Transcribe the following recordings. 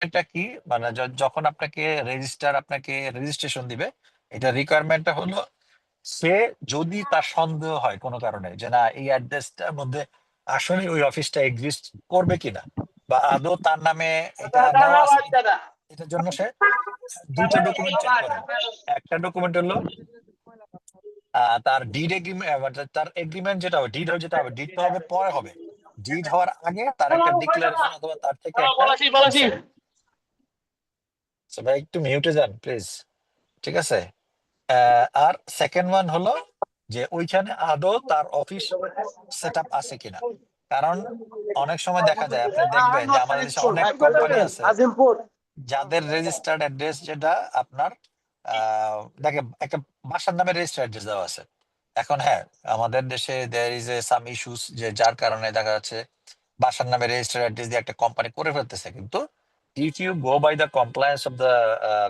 এটা কি, মানে যখন আপনাকে রেজিস্ট্রেশন দিবে, এটা রিকোয়ারমেন্টটা হলো সে যদি তার সন্দেহ হয় কোনো কারণে যে না এই অ্যাড্রেসটার মধ্যে আসলে ওই অফিসটা এক্সিস্ট করবে কিনা, বা আদৌ তার নামে এটা নেওয়া আছে কিনা, এটার জন্য সে দুইটা ডকুমেন্ট চেক করে। একটা ডকুমেন্ট হলো তার ডিড এগ্রিমেন্ট, তার এগ্রিমেন্ট যেটা হবে, যেটা হবে, ডিড তো হবে পরে হবে, ডিড হওয়ার আগে তার একটা ডিক্লারেশন অথবা তার থেকে একটা কনসেন্ট। ভাই একটু মিউটে যান প্লিজ, ঠিক আছে? আর সেকেন্ড ওয়ান হলো যে ওইখানে আদৌ তার অফিস সেট আপ আছে কিনা। কারণ অনেক সময় দেখা যায়, আপনি দেখবেন যে আমাদের দেশে অনেক কোম্পানি আছে যাদের রেজিস্টার্ড অ্যাড্রেস যেটা আপনার দেখে একটা বাসার নামে রেজিস্টার্ড অ্যাড্রেস দেওয়া আছে। এখন হ্যাঁ, আমাদের দেশে দেয়ার ইজ এ সাম ইস্যুস, যে যার কারণে দেখা যাচ্ছে বাসার নামে রেজিস্টার্ড অ্যাড্রেস দিয়ে একটা কোম্পানি করে ফেলতেছে। কিন্তু if you go by the compliance of the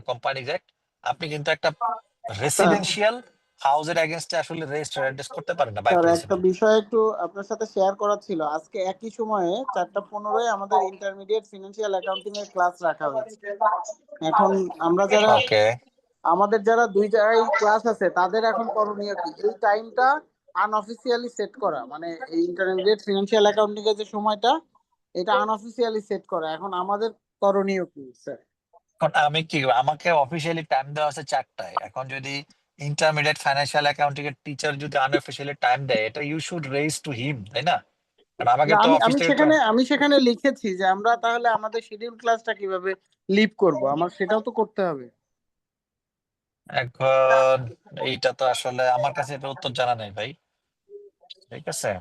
companies act, আপনি কিন্তু একটা স্যার রেসিডেন্সিয়াল হাউসের এগেনস্টে আসলে রেজিস্টার্ড অ্যাড্রেস করতে পারেন না বাই স্যার একটা প্রিন্সিপাল। বিষয় একটু আপনার সাথে শেয়ার করা ছিল। আজকে একই সময়ে 4:15 আমাদের ইন্টারমিডিয়েট ফিনান্সিয়াল অ্যাকাউন্টিং এর ক্লাস রাখা হয়েছে। এখন আমরা যারা ওকে, আমাদের যারা দুই জায়গায় ক্লাস আছে তাদের এখন করণীয় কি? এই টাইমটা আনঅফিসিয়ালি সেট করা, মানে এই ইন্টারমিডিয়েট ফিনান্সিয়াল অ্যাকাউন্টিং এর যে সময়টা, এটা আনঅফিসিয়ালি সেট করা। এখন আমাদের করণীয় কি স্যার? এখন আমি কি, আমাকে অফিসিয়ালি টাইম দেওয়া আছে 4টায়। এখন যদি ইন্টারমিডিয়েট ফাইন্যান্সিয়াল অ্যাকাউন্টিং এর টিচার যদি আনঅফিসিয়ালি টাইম দেয়, এটা you should raise to him, তাই না? কারণ আমাকে না, তো আমি অফিস আমি থেকে তো সেখানে আমি সেখানে লিখেছি যে আমরা তাহলে আমাদের শিডিউল ক্লাসটা কিভাবে লিভ করব, আমার সেটাও তো করতে হবে। এখন এইটা তো আসলে আমার কাছে এটা উত্তর জানা নেই ভাই, ঠিক আছে?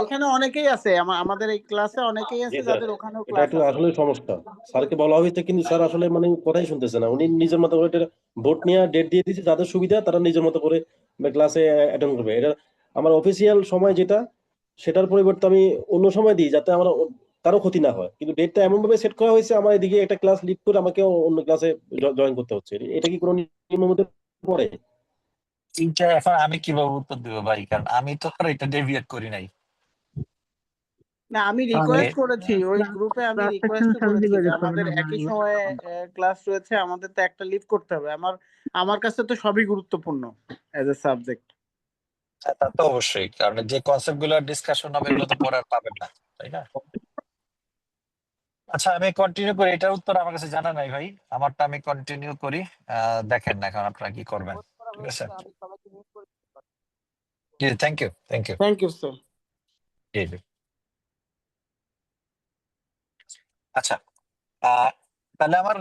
এখানে অনেকেই আছে, আমাদের এই ক্লাসে অনেকেই জি আছে স্যার, যাদের ওখানেও এটা ক্লাস একটু আছে। আসলে সমস্যা। স্যারকে বলা হয়েছে কিন্তু স্যার আসলে মানে কথাই শুনতেছে না। উনি নিজের মতো করে ভোট নিয়ে ডেট দিয়ে দিয়েছে, যাদের সুবিধা তারা নিজের মতো করে ক্লাসে অ্যাটেন্ড করবে। এটা আমার অফিসিয়াল সময় যেটা, সেটার পরিবর্তে আমি অন্য সময় দিই, যাতে আমার কারো ক্ষতি না হয়। কিন্তু ডেটটা এমন ভাবে সেট করা হয়েছে, আমার এদিকে একটা ক্লাস লিড করে আমাকে অন্য ক্লাসে জয়েন করতে হচ্ছে। এটা কি কোনো নিয়মের মধ্যে পড়ে? এইটা এখন আমি কিভাবে উত্তর দেবো ভাই, কারণ আমি তো আর এটা ডেভিয়েট করি নাই। না, আমি আমি রিকোয়েস্ট করেছি ওই গ্রুপে, আমি রিকোয়েস্ট করেছি যে আমাদের একই সময়ে ক্লাস রয়েছে, আমাদের তো একটা লিভ করতে হবে। আমার কাছে তো সবই গুরুত্বপূর্ণ এজ এ সাবজেক্ট। তা তো অবশ্যই, কারণ যে কনসেপ্ট গুলো ডিসকাশন হবে এগুলো তো পরে আর পাবেন না, তাই না? আচ্ছা, আমি কন্টিনিউ করি, এটার উত্তর আমার কাছে জানা নাই ভাই, আমারটা আমি কন্টিনিউ করি। দেখেন না এখন আপনারা কি করবেন, ঠিক আছে? জি, thank you, thank you. Thank you sir. জি জি। আচ্ছা, আহ, তাহলে আমার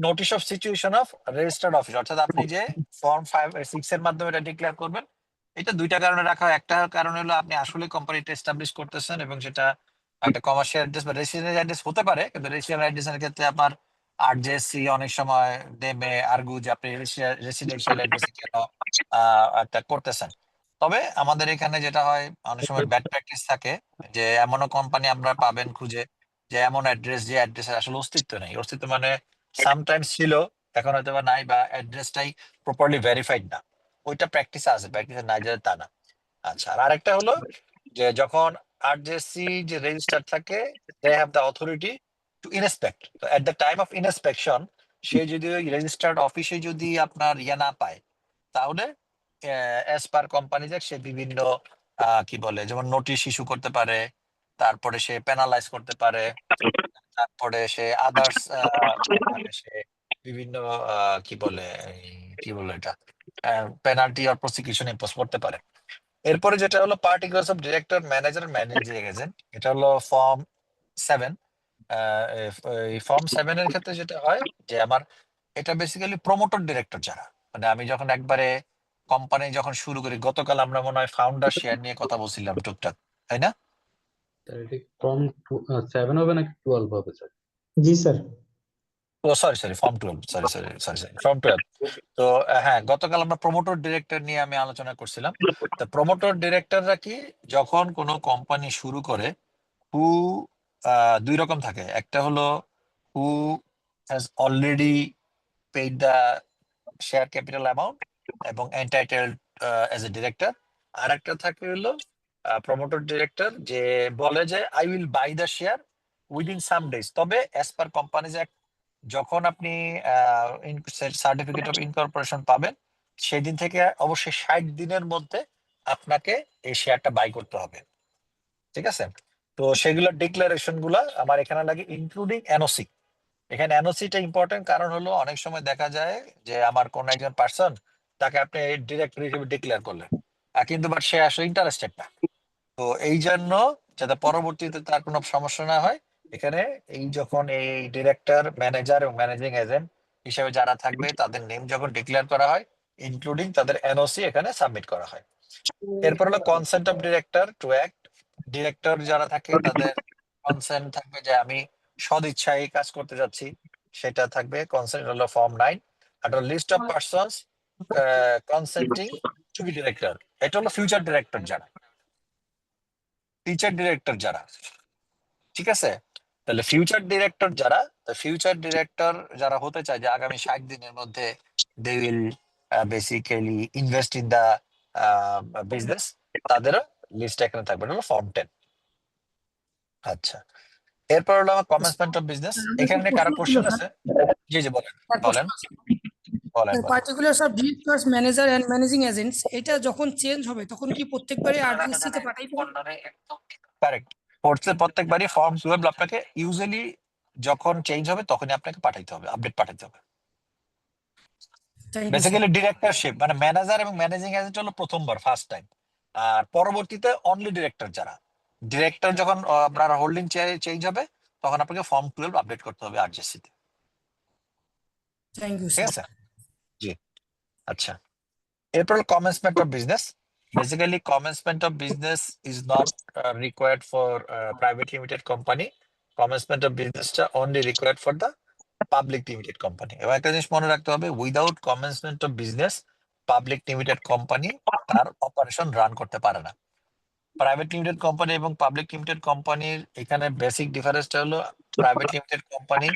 notice of situation of registered office, অর্থাৎ আপনি যে ফর্ম 5-6 এর মাধ্যমে এটা ডিক্লেয়ার করবেন, এটা দুইটা কারণে রাখা হয়। একটা কারণ হলো আপনি আসলে কোম্পানিটা এস্টাবলিশ করতেছেন, এবং সেটা একটা কমার্শিয়াল অ্যাড্রেস বা রেসিডেন্সিয়াল অ্যাড্রেস হতে পারে, কিন্তু রেসিডেন্সিয়াল অ্যাড্রেসের ক্ষেত্রে আপনার আরজেসি অনেক সময় দেবে আর্গু যে আপনি রেসিডেন্সিয়াল অ্যাড্রেসে কেন একটা করতেছেন। তবে আমাদের এখানে যেটা হয়, অনেক সময় ব্যাড প্র্যাকটিস থাকে, যে এমনও কোম্পানি আমরা পাবেন খুঁজে যে এমন অ্যাড্রেস, যে অ্যাড্রেসের আসলে অস্তিত্ব নেই, অস্তিত্ব মানে সামটাইমস ছিল, এখন হয়তো বা নাই, বা অ্যাড্রেসটাই প্রপারলি ভেরিফাইড না। ওইটা প্র্যাকটিসে আছে, প্র্যাকটিসে নাই যে তা না। আচ্ছা, আর আরেকটা হলো যে যখন আরজেসি যে রেজিস্টার থাকে, they have the authority to inspect. তো at the time of inspection সে যদি ওই রেজিস্টার্ড অফিসে যদি আপনার ইয়ে না পায়, তাহলে অ্যাজ পার কোম্পানি যে সে বিভিন্ন কি বলে, যেমন নোটিশ ইস্যু করতে পারে, তারপরে সে পেনালাইজ করতে পারে, তারপরে সে আদার্স মানে সে বিভিন্ন কি বলে, কি বলে এটা, পেনাল্টি আর প্রসিকিউশন ইম্পোজ করতে পারে। এরপরে যেটা হলো particulars of director, manager, managing agent, এটা হলো ফর্ম 7। এই ফর্ম 7 এর ক্ষেত্রে যেটা হয় যে আমার এটা বেসিক্যালি প্রমোটর ডিরেক্টর যারা, মানে আমি যখন একবারে কোম্পানি যখন শুরু করি, গতকাল আমরা মনে হয় ফাউন্ডার শেয়ার নিয়ে কথা বলছিলাম টুকটাক, তাই না? স্যার এটা ফর্ম 7 হবে নাকি 12 হবে স্যার? জি স্যার। ও sorry sorry, form 12, sorry sorry sorry sorry, form 12। তো হ্যাঁ, গতকাল আমরা প্রমোটর ডিরেক্টর নিয়ে আমি আলোচনা করছিলাম। তো প্রমোটর ডিরেক্টররা কি, যখন কোনো কোম্পানি শুরু করে, হু দুই রকম থাকে। একটা হলো who has already paid the share capital amount এবং এন্টাইটেলড অ্যাজ এ ডিরেক্টর। আর একটা থাকে হলো প্রমোটর ডিরেক্টর, যে বলে যে I will buy the share within some days. তবে অ্যাজ পার কোম্পানিজ অ্যাক্ট যখন আপনি সার্টিফিকেট অফ ইনকর্পোরেশন পাবেন সেদিন থেকে অবশ্যই 60 দিনের মধ্যে আপনাকে এই শেয়ারটা বাই করতে হবে। ঠিক আছে, তো সেগুলোর ডিক্লারেশন গুলা আমার এখানে লাগে, ইনক্লুডিং এনওসি। এখানে এনওসিটা ইম্পর্টেন্ট, কারণ হলো অনেক সময় দেখা যায় যে আমার কোন একজন পার্সন, তাকে আপনি ডিরেক্টর হিসেবে ডিক্লেয়ার করলেন, কিন্তু বাট সে আসলে ইন্টারেস্টেড না। তো এই জন্য যাতে পরবর্তীতে তার কোনো সমস্যা না হয়, এখানে এই যখন এই ডিরেক্টর, ম্যানেজার এবং ম্যানেজিং এজেন্ট হিসেবে যারা থাকবে তাদের নেম যখন ডিক্লেয়ার করা হয়, ইনক্লুডিং তাদের এনওসি এখানে সাবমিট করা হয়। এরপর হলো consent of director to act. Director যারা থাকে তাদের কনসেন্ট থাকবে যে আমি সদিচ্ছায় কাজ করতে যাচ্ছি, সেটা থাকবে। কনসেন্ট হলো ফর্ম 9। আর list of persons consenting to be director, এটা হলো ফিউচার ডিরেক্টর যারা, টিচার ডিরেক্টর যারা। ঠিক আছে, তাহলে ফিউচার ডিরেক্টর যারা, ফিউচার ডিরেক্টর যারা হতে চায় যে আগামী 60 দিনের মধ্যে they will basically invest in the business, তাদেরও লিস্ট এখানে থাকবে, হলো ফর্ম 10। আচ্ছা, এরপর হলো আমার কমেন্সমেন্ট অফ বিজনেস। এখানে কারো কোশ্চেন আছে? জি জি, বলেন বলেন বলেন বলেন। পার্টিকুলার সব directors, manager and managing agents, এটা যখন চেঞ্জ হবে তখন কি প্রত্যেকবারই আরজিএসসি তে পাঠাইতে হবে? কারেক্ট, প্রত্যেকবারই ফর্ম 12 আপনাকে ইউজুয়ালি যখন চেঞ্জ হবে তখনই আপনাকে পাঠাইতে হবে, আপডেট পাঠাইতে হবে। Thank you sir. Basically directorship মানে ম্যানেজার এবং ম্যানেজিং এজেন্ট হলো প্রথমবার, ফার্স্ট টাইম। আর পরবর্তীতে অনলি ডিরেক্টর যারা, ডিরেক্টর যখন আপনার হোল্ডিং চেঞ্জ হবে তখন আপনাকে ফর্ম 12 আপডেট করতে হবে আরজিএসসি তে। থ্যাংক ইউ ঠিক স্যার। আছে, জি। আচ্ছা, এরপর commencement of business. Basically commencement of business is not required for private limited company. Commencement of বিজনেসটা only required for the public limited company. এবার একটা জিনিস মনে রাখতে হবে, without commencement of business public limited company তার অপারেশন রান করতে পারে না। প্রাইভেট লিমিটেড কোম্পানি এবং পাবলিক লিমিটেড কোম্পানির এখানে বেসিক ডিফারেন্সটা হলো, প্রাইভেট লিমিটেড কোম্পানি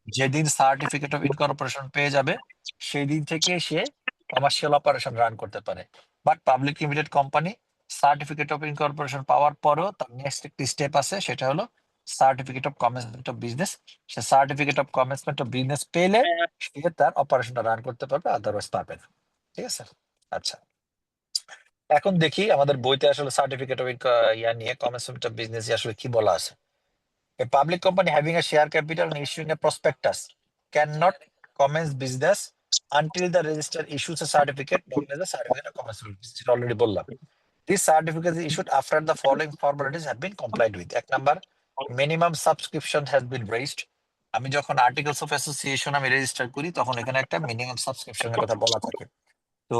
যেদিন সার্টিফিকেট অফ ইনকর্পোরেশন পেয়ে যাবে সেই দিন থেকে সে কমার্শিয়াল অপারেশন রান করতে পারে। But public limited company certificate of incorporation পাওয়ার পরেও তার নেক্সট একটি স্টেপ আছে, সেটা হলো certificate of commencement of business. সে certificate of commencement of business পেলে সে তার অপারেশনটা রান করতে পারবে, আদারওয়াইজ পারবে না। ঠিক আছে, আচ্ছা। এখন দেখি আমাদের বইতে আসলে সার্টিফিকেট অফ ইয়া নিয়ে কমেন্সমেন্ট অফ বিজনেস আসলে কি বলা আছে। A public company having a share capital and issuing a prospectus cannot commence business until the registrar issues a certificate known as a certificate of commencement of business. Already বললাম। This certificate is issued after the following formalities have been complied with. এক number, minimum subscription has been raised. আমি যখন articles of association আমি register করি তখন এখানে একটা minimum সাবস্ক্রিপশনের কথা বলা থাকে। তো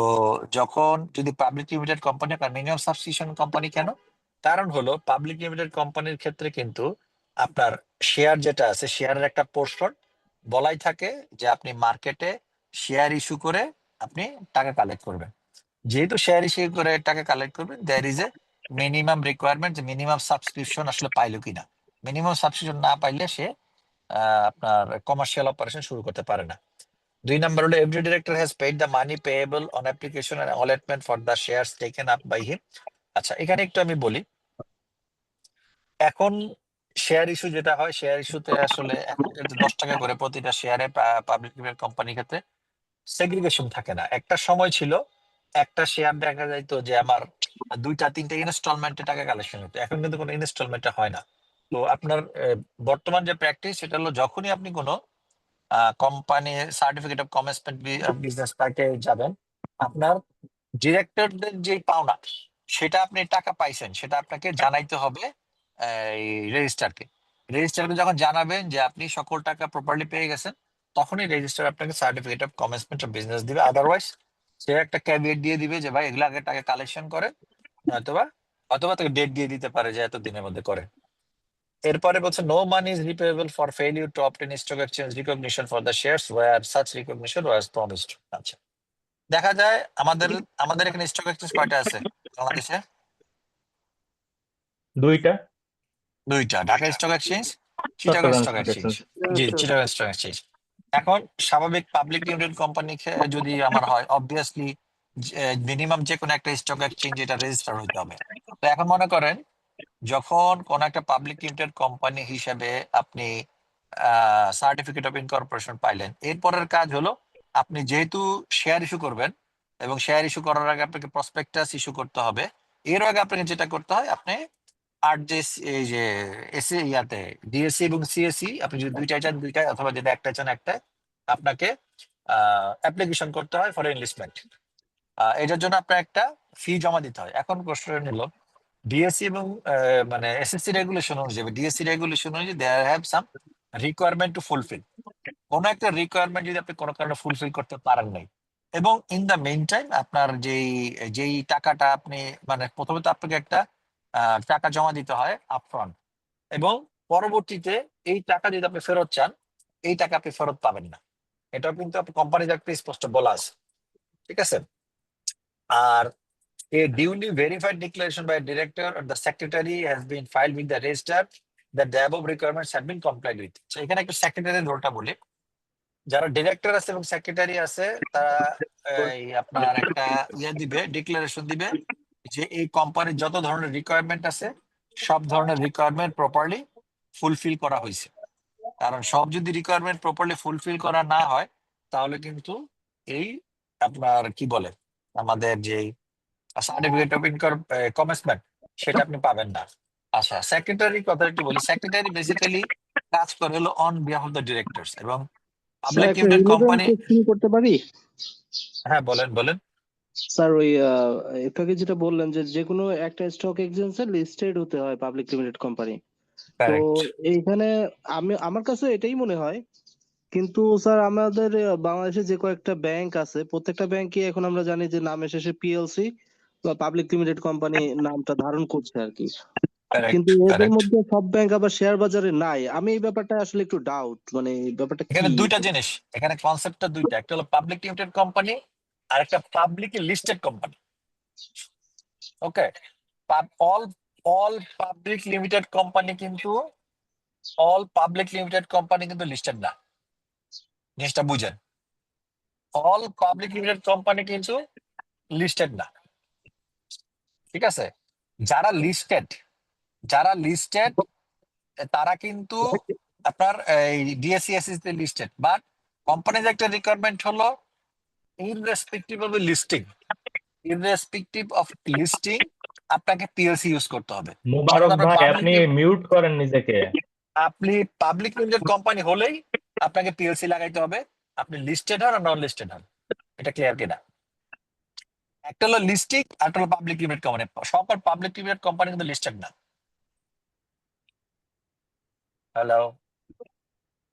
যখন যদি পাবলিক লিমিটেড কোম্পানি, আপনার মিনিমাম সাবস্ক্রিপশন কোম্পানি কেন? কারণ হলো পাবলিক লিমিটেড কোম্পানির ক্ষেত্রে কিন্তু আপনার শেয়ার যেটা আছে, শেয়ারের একটা পোর্শন বলাই থাকে যে আপনি মার্কেটে শেয়ার ইস্যু করে আপনি টাকা কালেক্ট করবেন। যেহেতু শেয়ার ইস্যু করে টাকা কালেক্ট করবেন, there is a minimum requirement যে মিনিমাম সাবস্ক্রিপশন আসলে পাইলো কিনা। মিনিমাম সাবস্ক্রিপশন না পাইলে সে আপনার কমার্শিয়াল অপারেশন শুরু করতে পারে না। 2 number হলো every director has paid the money payable on application and allotment for the shares taken up by him. আচ্ছা, এখানে একটু আমি বলি, এখন শেয়ার ইস্যু যেটা হয়, শেয়ার ইস্যুতে আসলে এখন কিন্তু 10 টাকা করে প্রতিটা শেয়ারে পাবলিক লিমিটেড কোম্পানির ক্ষেত্রে সেগ্রিগেশন থাকে না। একটা সময় ছিল একটা শেয়ার দেখা যাইতো যে আমার 2-3টা ইনস্টলমেন্টে টাকা কালেকশন হতো, এখন কিন্তু কোনো ইনস্টলমেন্টে হয় না। তো আপনার বর্তমান যে প্র্যাকটিস সেটা হলো, যখনই আপনি কোনো company certificate of commencement business পার্কে যাবেন, আপনার ডিরেক্টরদের যে পাওনা সেটা আপনি টাকা পাইছেন সেটা আপনাকে জানাইতে হবে এই রেজিস্ট্রারকে। রেজিস্ট্রারকে যখন জানাবেন যে আপনি সকল টাকা প্রপারলি পেয়ে গেছেন, তখনই রেজিস্ট্রার আপনাকে certificate of commencement of business দিবে। আদারওয়াইজ সে একটা ক্যাভিয়েট দিয়ে দিবে যে ভাই এগুলো আগে টাকা কালেকশন করে, অথবা অথবা তাকে ডেট দিয়ে দিতে পারে যে এত দিনের মধ্যে করে। এরপরে বলছে no money is repayable for failure to obtain stock exchange recognition for the shares were such recognition was promised. আচ্ছা, দেখা যায় আমাদের আমাদের এখানে স্টক এক্সচেঞ্জ কয়টা আছে বাংলাদেশে? দুইটা। দুইটা, Dhaka stock exchange, Chittagong Chattogram stock stock exchange. Exchange. জি, চিটাগং স্টক এক্সচেঞ্জ। এখন স্বাভাবিক পাবলিক লিমিটেড কোম্পানি যদি আমার হয়, অবভিয়াসলি মিনিমাম যে কোনো একটা স্টক এক্সচেঞ্জ এটা রেজিস্টার হইতে হবে। তো এখন মনে করেন যখন কোন একটা পাবলিক লিমিটেড কোম্পানি হিসেবে আপনি সার্টিফিকেট অফ ইনকর্পোরেশন পাইলেন, এরপরের কাজ হলো আপনি যেহেতু শেয়ার ইস্যু করবেন এবং শেয়ার ইস্যু করার আগে আপনাকে প্রসপেক্টাস ইস্যু করতে হবে। এর আগে আপনাকে যেটা করতে হয়, আপনি আর যে এই যে এসি ইয়াতে ডিএসসি এবং সিএসসি আপনি যদি দুইটাই চান দুইটাই, অথবা যদি একটা চান একটা, আপনাকে অ্যাপ্লিকেশন করতে হয় ফর এনলিস্টমেন্ট। এটার জন্য আপনার একটা ফি জমা দিতে হয়। এখন প্রশ্ন হলো ডিএসসি এবং মানে এসএসসি রেগুলেশন অনুযায়ী, ডিএসসি রেগুলেশন অনুযায়ী there have some requirement to fulfil. কোনো একটা রিকোয়ারমেন্ট যদি আপনি কোনো কারণে ফুলফিল করতে পারেন নাই, এবং ইন দ্য মেইন টাইম আপনার যেই যেই টাকাটা আপনি মানে প্রথমে তো আপনাকে একটা টাকা জমা দিতে হয় আপফ্রন্ট, এবং পরবর্তীতে এই টাকা যদি আপনি ফেরত চান, এই টাকা আপনি ফেরত পাবেন না। এটাও কিন্তু আপনি কোম্পানির একটা স্পষ্ট বলা আছে, ঠিক আছে? আর a duly verified declaration by a director or the secretary has been filed with the register that the above requirements have been complied with. So এখানে একটু সেক্রেটারির রোলটা বলি। যারা ডিরেক্টর আছে এবং সেক্রেটারি আছে, তারা এই আপনার একটা দিবে, ডিক্লারেশন দিবে যে এই কোম্পানির যত ধরনের রিকোয়ারমেন্ট আছে সব ধরনের রিকোয়ারমেন্ট প্রপারলি ফুলফিল করা হয়েছে। কারণ সব যদি রিকোয়ারমেন্ট প্রপারলি ফুলফিল করা না হয়, তাহলে কিন্তু এই আপনার কি বলে আমাদের যে সার্টিফিকেট অফ ইনকাম কমেন্সমেন্ট সেটা আপনি পাবেন না। আচ্ছা, সেক্রেটারি কথা একটু বলি। সেক্রেটারি বেসিক্যালি কাজ করে হলো on behalf of the directors এবং স্যার পাবলিক একটা লিমিটেড রিলেভেন্ট কোম্পানি। কোশ্চেন করতে পারি? হ্যাঁ, বলেন বলেন। স্যার ওই একটু আগে যেটা বললেন যে যে কোনো একটা স্টক এক্সচেঞ্জে লিস্টেড হতে হয় পাবলিক লিমিটেড কোম্পানি, তো কারেক্ট। এইখানে আমার কাছে এটাই মনে হয়। কিন্তু স্যার আমাদের বাংলাদেশে যে কয়েকটা ব্যাংক আছে, প্রত্যেকটা ব্যাংকই এখন আমরা জানি যে নামের শেষে পিএলসি বা পাবলিক লিমিটেড কোম্পানি নামটা ধারণ করছে আর কি। কারেক্ট কিন্তু এদের কারেক্ট মধ্যে সব ব্যাংক আবার শেয়ার বাজারে নাই। আমি এই ব্যাপারটা আসলে একটু ডাউট, মানে এই ব্যাপারটা এখানে কি? দুইটা জিনিস, এখানে কনসেপ্টটা দুইটা, একটা হলো পাবলিক লিমিটেড কোম্পানি আর একটা publicly listed company. Okay, all all public limited company কিন্তু লিস্টেড না, জিনিসটা বুঝেন। অল পাবলিক লিমিটেড কোম্পানি কিন্তু লিস্টেড না, ঠিক আছে? যারা লিস্টেড তারা কিন্তু আপনার এই ডিএসসি তে লিস্টেড, বাট কোম্পানির একটা রিকোয়ারমেন্ট হলো ইররেসপেক্টিভ অফ লিস্টিং আপনাকে পিএলসি ইউজ করতে হবে। মোবারক অর্থাৎ ভাই, আপনি মিউট করেন নিজেকে। আপনি পাবলিক লিমিটেড কোম্পানি হলেই আপনাকে পিএলসি লাগাইতে হবে, আপনি লিস্টেড হন আর নন লিস্টেড হন। এটা ক্লিয়ার কিনা? একটা হলো লিস্টিং আর একটা হলো পাবলিক লিমিটেড কোম্পানি। সকল পাবলিক লিমিটেড কোম্পানি কিন্তু লিস্টেড না। হ্যালো,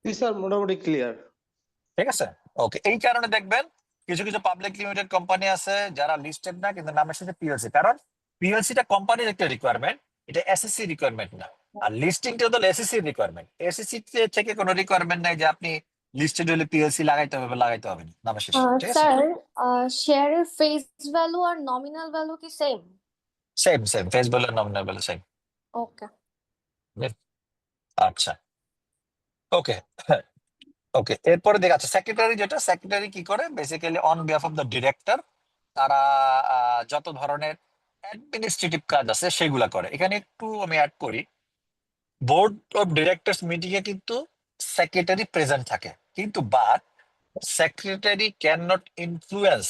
স্যার মোটামুটি ক্লিয়ার। ঠিক আছে? ওকে, এই কারণে দেখবেন কিছু কিছু পাবলিক লিমিটেড কোম্পানি আছে যারা লিস্টেড না কিন্তু নামের সাথে পিএলসি, কারণ পিএলসিটা কোম্পানির একটা রিকোয়ারমেন্ট, এটা এসএসসি রিকোয়ারমেন্ট না। আর লিস্টিংটা হলো এসএসসি রিকোয়ারমেন্ট। এসএসসি থেকে কোনো রিকোয়ারমেন্ট নাই যে আপনি লিস্টেড হলে পিএলসি লাগাইতে হবে না নামের শেষে, ঠিক আছে? স্যার, শেয়ারের ফেস ভ্যালু আর নমিনাল ভ্যালু কি same? Same face value nominal value same. Okay. আচ্ছা, ওকে ওকে, এরপরে দেখা যাচ্ছে সেক্রেটারি। যেটা সেক্রেটারি কি করে, basically on behalf of the director তারা যত ধরনের অ্যাডমিনিস্ট্রেটিভ কাজ আছে সেগুলা করে। এখানে একটু আমি অ্যাড করি, বোর্ড অফ ডিরেক্টরস মিটিং এ কিন্তু সেক্রেটারি প্রেজেন্ট থাকে, কিন্তু but secretary can not influence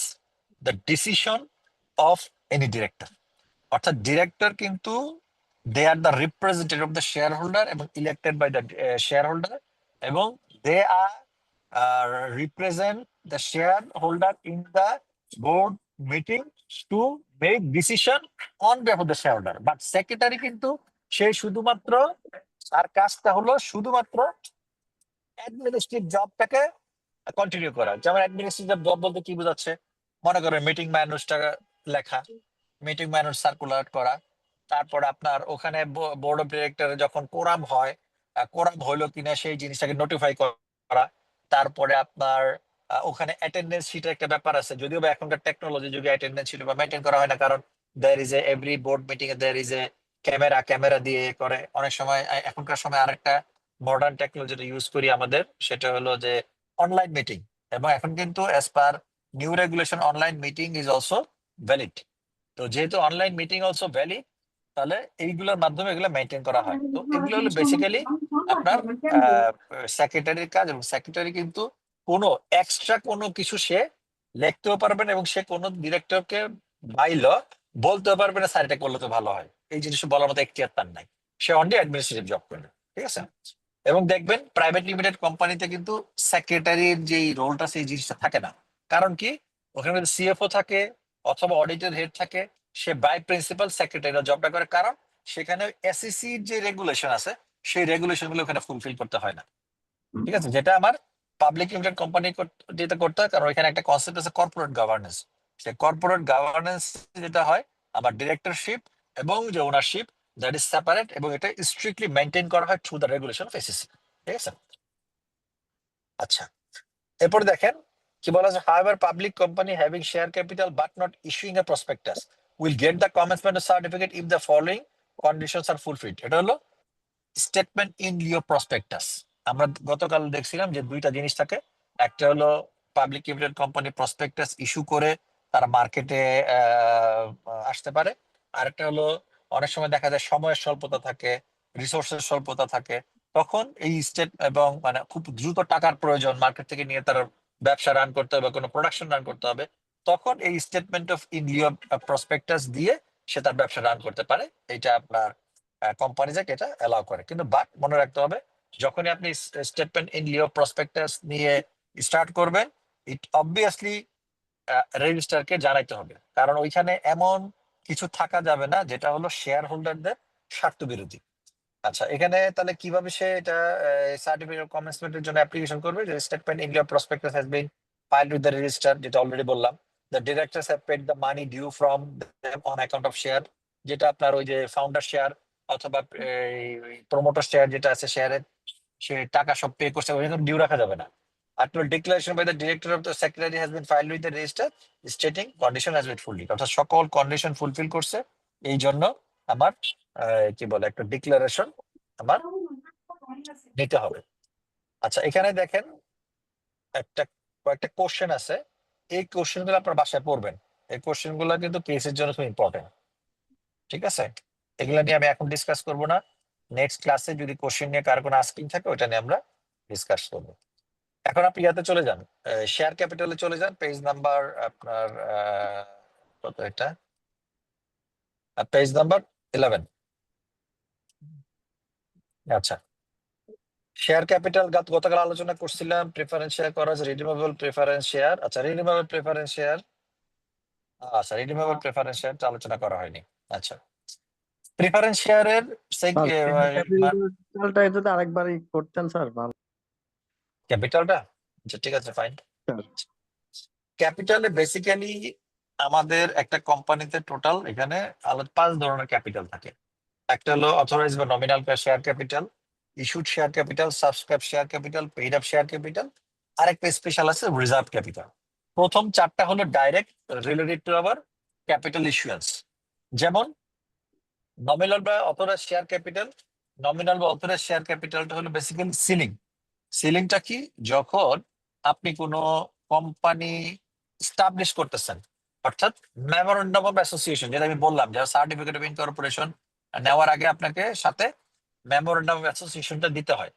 the decision of any director. অর্থাৎ ডিরেক্টর কিন্তু they are the representative of the share holder এবং elected by the share holder, এবং they are represent the share holder in the board meeting to make decision on behalf of the share holder. But secretary কিন্তু সে শুধুমাত্র তার কাজটা হলো শুধুমাত্র administrative জবটাকে continue করা। যেমন অ্যাডমিনিস্ট্রেটিভ জব বলতে কি বোঝাচ্ছে, মনে করেন মিটিং ম্যানুসটা লেখা, মিটিং ম্যানুস সার্কুলার করা, তারপরে আপনার ওখানে বোর্ড অফ ডিরেক্টর যখন কোরাম হয়, কোরাম হইলো কিনা সেই জিনিসটাকে নোটিফাই করা, তারপরে আপনার ওখানে অ্যাটেন্ডেন্স শিটের একটা ব্যাপার আছে, যদিও বা এখনকার টেকনোলজি যুগে অ্যাটেন্ডেন্স শিট বা মেনটেন করা হয় না, কারণ there is a every board meeting এ দেয়ার ইজ এ ক্যামেরা দিয়ে করে। অনেক সময় এখনকার সময় আরেকটা মডার্ন টেকনোলজি ইউজ করি আমাদের, সেটা হলো যে অনলাইন মিটিং। এবং এখন কিন্তু as per new regulation online meeting is also valid. তো যেহেতু অনলাইন মিটিং অলসো ভ্যালিড, তাহলে এইগুলোর মাধ্যমে এগুলো মেনটেন করা হয়। তো এগুলো হলো বেসিক্যালি আপনার সেক্রেটারির কাজ, এবং সেক্রেটারি কিন্তু কোনো এক্সট্রা কোনো কিছু সে লিখতেও পারবে না, এবং সে কোনো ডিরেক্টরকে বাই ল বলতেও পারবে না স্যার এটা করলে তো ভালো হয়, এই জিনিস বলার মতো এখতিয়ার তার নাই। সে অনলি অ্যাডমিনিস্ট্রেটিভ জব করবে, ঠিক আছে। এবং দেখবেন প্রাইভেট লিমিটেড কোম্পানিতে কিন্তু সেক্রেটারির যেই রোলটা সেই জিনিসটা থাকে না। কারণ কি, ওখানে যদি সিএফও থাকে অথবা অডিটের হেড থাকে, সে বাই প্রিন্সিপাল সেক্রেটারি জবটা করে। কারণ সেখানে এসইসি যে রেগুলেশন আছে সেই রেগুলেশন গুলো ওখানে ফুলফিল করতে হয় না, ঠিক আছে। যেটা আমার পাবলিক লিমিটেড কোম্পানি যেটা করতে হয়, কারণ এখানে একটা কনসেপ্ট আছে কর্পোরেট গভর্নেন্স। সেই কর্পোরেট গভর্নেন্স যেটা হয় আমার ডিরেক্টরশিপ এবং যে ওনারশিপ, দ্যাট ইজ সেপারেট, এবং এটা স্ট্রিক্টলি মেনটেন করা হয় through the regulation of SEC, ঠিক আছে। আচ্ছা, এরপর দেখেন কি বলা আছে, however public company having share capital but not issuing a prospectus will get the commencement certificate if the following conditions are fulfilled। এটা হলো স্টেটমেন্ট ইন লিও প্রসপেক্টাস। আমরা গতকাল দেখছিলাম যে দুইটা জিনিস থাকে, একটা হলো public limited company prospectus issue করে তারা মার্কেটে আসতে পারে, আরেকটা হলো অনেক সময় দেখা যায় সময়ের স্বল্পতা থাকে, রিসোর্সের স্বল্পতা থাকে, তখন এই স্টেট এবং মানে খুব দ্রুত টাকার প্রয়োজন, মার্কেট থেকে নিয়ে তার ব্যবসা রান করতে হবে, কোনো প্রোডাকশন রান করতে হবে, তখন এই statement of in Leo prospectus দিয়ে সে তার ব্যবসা রান করতে পারে। এটা আপনার কোম্পানি যাকে এটা অ্যালাউ করে। কিন্তু বাট মনে রাখতে হবে, যখনই আপনি স্টেটমেন্ট ইন লিও প্রসপেক্টাস নিয়ে স্টার্ট করবেন, ইট অবভিয়াসলি রেজিস্ট্রারকে জানাইতে হবে, কারণ ওইখানে এমন কিছু থাকা যাবে না যেটা হলো শেয়ার হোল্ডারদের স্বার্থ বিরোধী। আচ্ছা, এখানে তাহলে কিভাবে সে এটা সার্টিফিকেট অফ কমেন্সমেন্টের জন্য অ্যাপ্লিকেশন করবে? যে statement in Leo prospectus has been filed with the register, যেটা অলরেডি বললাম। The directors have paid the money due from them on account of share, যেটা আপনার ওই যে ফাউন্ডার শেয়ার অথবা প্রমোটার শেয়ার যেটা আছে শেয়ারের, সে টাকা সব পে করছে, ওইখানে ডিউ রাখা যাবে না। Actual declaration by the director of the secretary has been filed with the register stating condition has been fulfilled, অর্থাৎ সকল কন্ডিশন ফুলফিল করছে, এই জন্য আমার কি বলে একটা ডিক্লারেশন আমার নিতে হবে। আচ্ছা, এখানে দেখেন একটা কয়েকটা কোশ্চেন আছে, এই কোশ্চেন গুলো আপনার বাসায় পড়বেন। এই কোশ্চেন গুলো কিন্তু কেসের জন্য খুব ইম্পর্টেন্ট, ঠিক আছে। এগুলা নিয়ে আমি এখন ডিসকাস করব না, নেক্সট ক্লাসে যদি কোশ্চেন নিয়ে কার কোনো আস্কিং থাকে ওটা নিয়ে আমরা ডিসকাস করবো। এখন আপনি ইয়াতে চলে যান, শেয়ার ক্যাপিটালে চলে যান, পেজ নাম্বার আপনার কত, এটা পেজ নাম্বার 11। আচ্ছা, শেয়ার ক্যাপিটাল গতকাল আলোচনা করছিলাম, প্রেফারেন্স শেয়ার করা আছে, রিডিমেবল প্রেফারেন্স শেয়ার। আচ্ছা, রিডিমেবল প্রেফারেন্স শেয়ার, আচ্ছা রিডিমেবল প্রেফারেন্স শেয়ার আলোচনা করা হয়নি। আচ্ছা, প্রেফারেন্স শেয়ারের ক্যাপিটালটা যদি আরেকবারই করতেন স্যার ভালো। ক্যাপিটালটা, আচ্ছা ঠিক আছে ফাইন। স্যার। ক্যাপিটালে বেসিক্যালি আমাদের একটা কোম্পানিতে টোটাল এখানে 5 ধরনের ক্যাপিটাল থাকে। একটা হলো অথরাইজ বা nominal share capital, issued share capital, subscribe share capital, paid up share capital, আরেকটা স্পেশাল আছে রিজার্ভ ক্যাপিটাল। প্রথম 4টা হলো direct related to our capital issuance, যেমন নমিনাল বা অথরাইজ শেয়ার ক্যাপিটাল। নমিনাল বা অথরাইজ শেয়ার ক্যাপিটালটা হলো বেসিক্যালি সিলিং। সিলিংটা কি, যখন আপনি কোনো কোম্পানি স্টাবলিশ করতেছেন, অর্থাৎ মেমোরেন্ডাম অফ অ্যাসোসিয়েশন, যেটা আমি বললাম যে সার্টিফিকেট অফ ইনকর্পোরেশন নেওয়ার আগে আপনাকে সাথে মেমোরেন্ডাম অফ অ্যাসোসিয়েশনটা দিতে হয়।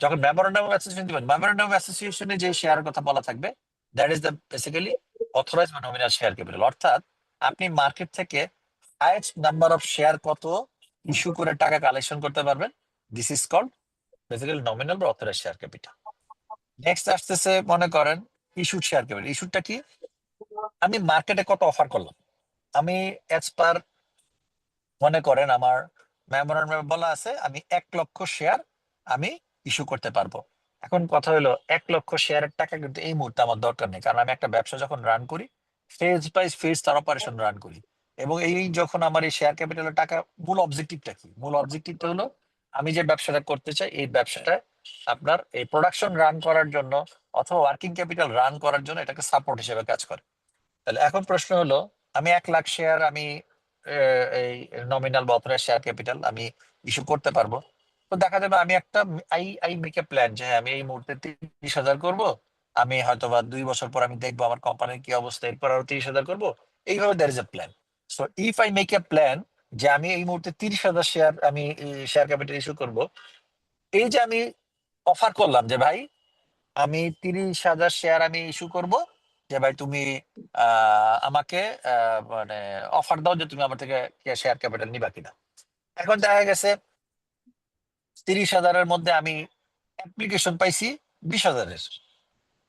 যখন মেমোরেন্ডাম অফ অ্যাসোসিয়েশন দিবেন, মেমোরেন্ডাম অফ অ্যাসোসিয়েশনে যে শেয়ারের কথা বলা থাকবে, that is the basically authorise বা নমিনাল শেয়ার ক্যাপিটাল। অর্থাৎ আপনি মার্কেট থেকে হাইয়েস্ট নাম্বার অফ শেয়ার কত ইস্যু করে টাকা কালেকশন করতে পারবেন, this is called basically nominal বা অথরাইজ শেয়ার ক্যাপিটাল। নেক্সট আসতেছে মনে করেন ইস্যুড শেয়ার ক্যাপিটাল। ইস্যুডটা কি, আমি মার্কেটে কত অফার করলাম, আমি এজ পার মনে করেন আমার মেমোরেন্ডামে বলা আছে আমি 1 লক্ষ শেয়ার আমি ইস্যু করতে পারবো। এখন কথা হলো 1 লক্ষ শেয়ারের টাকা কিন্তু এই মুহূর্তে আমার দরকার নেই, কারণ আমি একটা ব্যবসা যখন রান করি ফেজ বাই ফেজ তার অপারেশন রান করি, এবং এই যখন আমার এই শেয়ার ক্যাপিটালের টাকা, মূল অবজেক্টিভটা কি, মূল অবজেক্টিভটা হলো আমি যে ব্যবসাটা করতে চাই এই ব্যবসাটা আপনার এই প্রোডাকশন রান করার জন্য অথবা ওয়ার্কিং ক্যাপিটাল রান করার জন্য এটাকে সাপোর্ট হিসেবে কাজ করে। তাহলে এখন প্রশ্ন হলো, আমি 1 লাখ শেয়ার আমি এই নমিনাল বা অথরাইজ শেয়ার ক্যাপিটাল আমি ইস্যু করতে পারবো। তো দেখা যাবে আমি একটা আই মেক এ প্ল্যান যে হ্যাঁ আমি এই মুহূর্তে 30,000 করবো, আমি হয়তো বা 2 বছর পর আমি দেখবো আমার কোম্পানির কি অবস্থা, এরপর আরো 30,000 করবো, এইভাবে there is a plan. So if I make a plan যে আমি এই মুহূর্তে 30,000 শেয়ার আমি শেয়ার ক্যাপিটাল ইস্যু করব, এই যে আমি অফার করলাম যে ভাই আমি 30,000 শেয়ার আমি ইস্যু করব, যে ভাই তুমি আমাকে মানে অফার দাও যে তুমি আমার থেকে শেয়ার ক্যাপিটাল নিবা কিনা। এখন দেখা গেছে 30,000-এর মধ্যে আমি অ্যাপ্লিকেশন পাইছি 20,000-এর,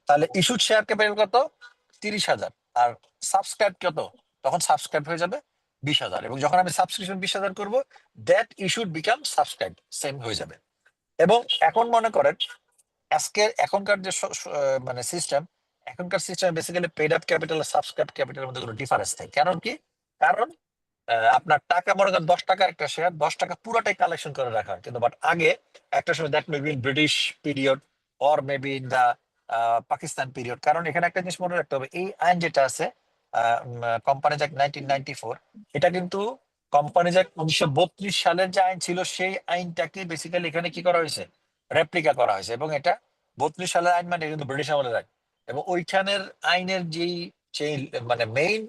তাহলে ইস্যুড শেয়ার ক্যাপিটাল কত? 30,000। আর সাবস্ক্রাইব কত? তখন সাবস্ক্রাইব হয়ে যাবে 20,000, এবং যখন আমি সাবস্ক্রিপশন 20,000 করবো, that issued become subscribe, same হয়ে যাবে। এবং এখন মনে করেন এখনকার যে মানে সিস্টেম, এখনকার system basically paid up capital আর সাবস্ক্রাইব ক্যাপিটালের মধ্যে কোনো ডিফারেন্স নেই। কারণ কি? কারণ আপনার টাকা মনে করেন 10 টাকা একটা শেয়ার, 10 টাকা পুরোটাই কালেকশন করে রাখা হয়। কিন্তু বাট আগে একটা সময়, that maybe in British period or maybe in the Pakistan period. কারণ এখানে একটা জিনিস মনে রাখতে হবে, এই আইন যেটা আছে কোম্পানিজ অ্যাক্ট 1994, এটা কিন্তু কোম্পানিজ অ্যাক্ট 1932 সালের যে আইন ছিল, সেই আইনটাকে বেসিক্যালি এখানে কি করা হয়েছে, রেপ্লিকা করা হয়েছে। এবং এটা 32 সালের আইন মানে কিন্তু ব্রিটিশ আমলের আইন। এবং ওইখানের আইনের যেই সেই মানে মেইন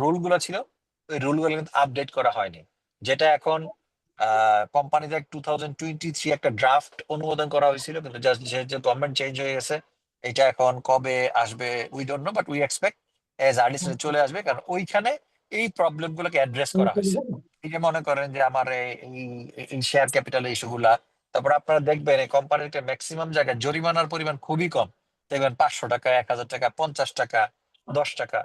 রুল গুলো ছিল, ওই রুল গুলো কিন্তু আপডেট করা হয়নি। যেটা এখন কোম্পানিজ অ্যাক্ট 2023 একটা ড্রাফট অনুমোদন করা হয়েছিল, কিন্তু জাস্ট যেহেতু গভর্নমেন্ট চেঞ্জ হয়ে গেছে, এটা এখন কবে আসবে we don't know, but we expect as early চলে আসবে। কারণ ওইখানে এই প্রবলেম গুলোকে অ্যাড্রেস করা হয়েছে। এই যে মনে করেন যে আমার এই শেয়ার ক্যাপিটাল ইস্যু গুলা, তারপর আপনারা দেখবেন এই কোম্পানির ম্যাক্সিমাম জায়গায় জরিমানার পরিমাণ খুবই কম। দেখবেন 500 টাকা, 1,000 টাকা, 50 টাকা, 10 টাকা।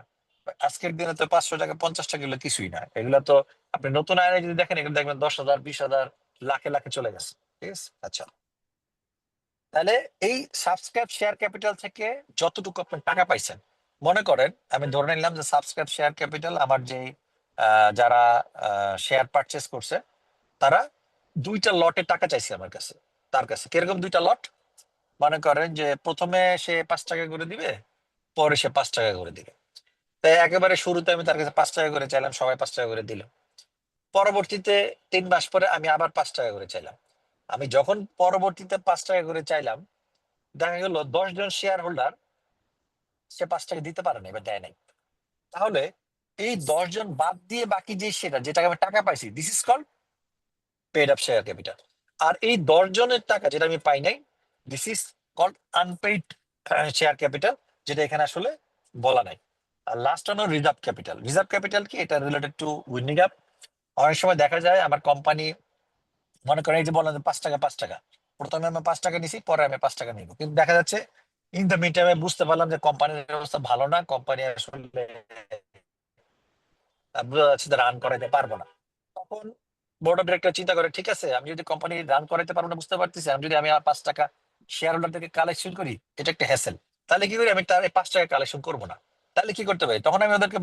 আজকের দিনে তো 500 টাকা, 50 টাকা এগুলো কিছুই না। এগুলো তো আপনি নতুন আইনে যদি দেখেন, এগুলো দেখবেন 10,000, 20,000, লাখে লাখে চলে গেছে। ঠিক আছে? আচ্ছা, তাহলে এই সাবস্ক্রাইব শেয়ার ক্যাপিটাল থেকে যতটুকু আপনি টাকা পাইছেন, মনে করেন আমি ধরে নিলাম যে সাবস্ক্রাইব শেয়ার ক্যাপিটাল আমার যে যারা শেয়ার পারচেস করছে, তারা 2টা লটে টাকা চাইছে আমার কাছে। তার কাছে কিরকম 2টা লট? মনে করেন যে প্রথমে সে 5 টাকা করে দিবে, পরে সে 5 টাকা করে দিবে। তাই একেবারে শুরুতে আমি তার কাছে 5 টাকা করে চাইলাম, সবাই 5 টাকা করে দিল। পরবর্তীতে 3 মাস পরে আমি আবার 5 টাকা করে চাইলাম। আমি যখন পরবর্তীতে 5 টাকা করে চাইলাম, দেখা গেল 10 জন শেয়ার হোল্ডার সে 5 টাকা দিতে পারে না বা দেয় নাই। তাহলে এই 10 জন বাদ দিয়ে বাকি যে শেয়ার, যেটাকে আমি টাকা পাইছি, this is called paid up share capital. আর এই 10 জনের টাকা যেটা আমি পাই নাই, this is called unpaid share capital, যেটা এখানে আসলে বলা নাই। আর লাস্ট হলো রিজার্ভ ক্যাপিটাল। রিজার্ভ ক্যাপিটাল কি? এটা রিলেটেড টু উইন্ডিং আপ। অনেক সময় দেখা যায় আমার কোম্পানি, মনে করেন এই যে বললাম যে 5 টাকা 5 টাকা, প্রথমে আমি 5 টাকা নিছি, পরে আমি 5 টাকা নিব, কিন্তু দেখা যাচ্ছে ইন দ্য মিড টাইমে বুঝতে পারলাম যে কোম্পানির অবস্থা ভালো না, কোম্পানি আসলে বোঝা যাচ্ছে যে রান করাইতে পারবো না। তখন বোর্ড অফ ডিরেক্টর চিন্তা করে, ঠিক আছে আমি যদি কোম্পানি রান করাইতে পারবো না, বুঝতে পারতেছি, আমি আর 5 টাকা শেয়ার হোল্ডার থেকে কালেকশন করি, এটা একটা হ্যাসেল। তাহলে কি করি, আমি তার 5 টাকা কালেকশন করবো না। তাহলে কি করতে পারি? তখন আমি ওদেরকে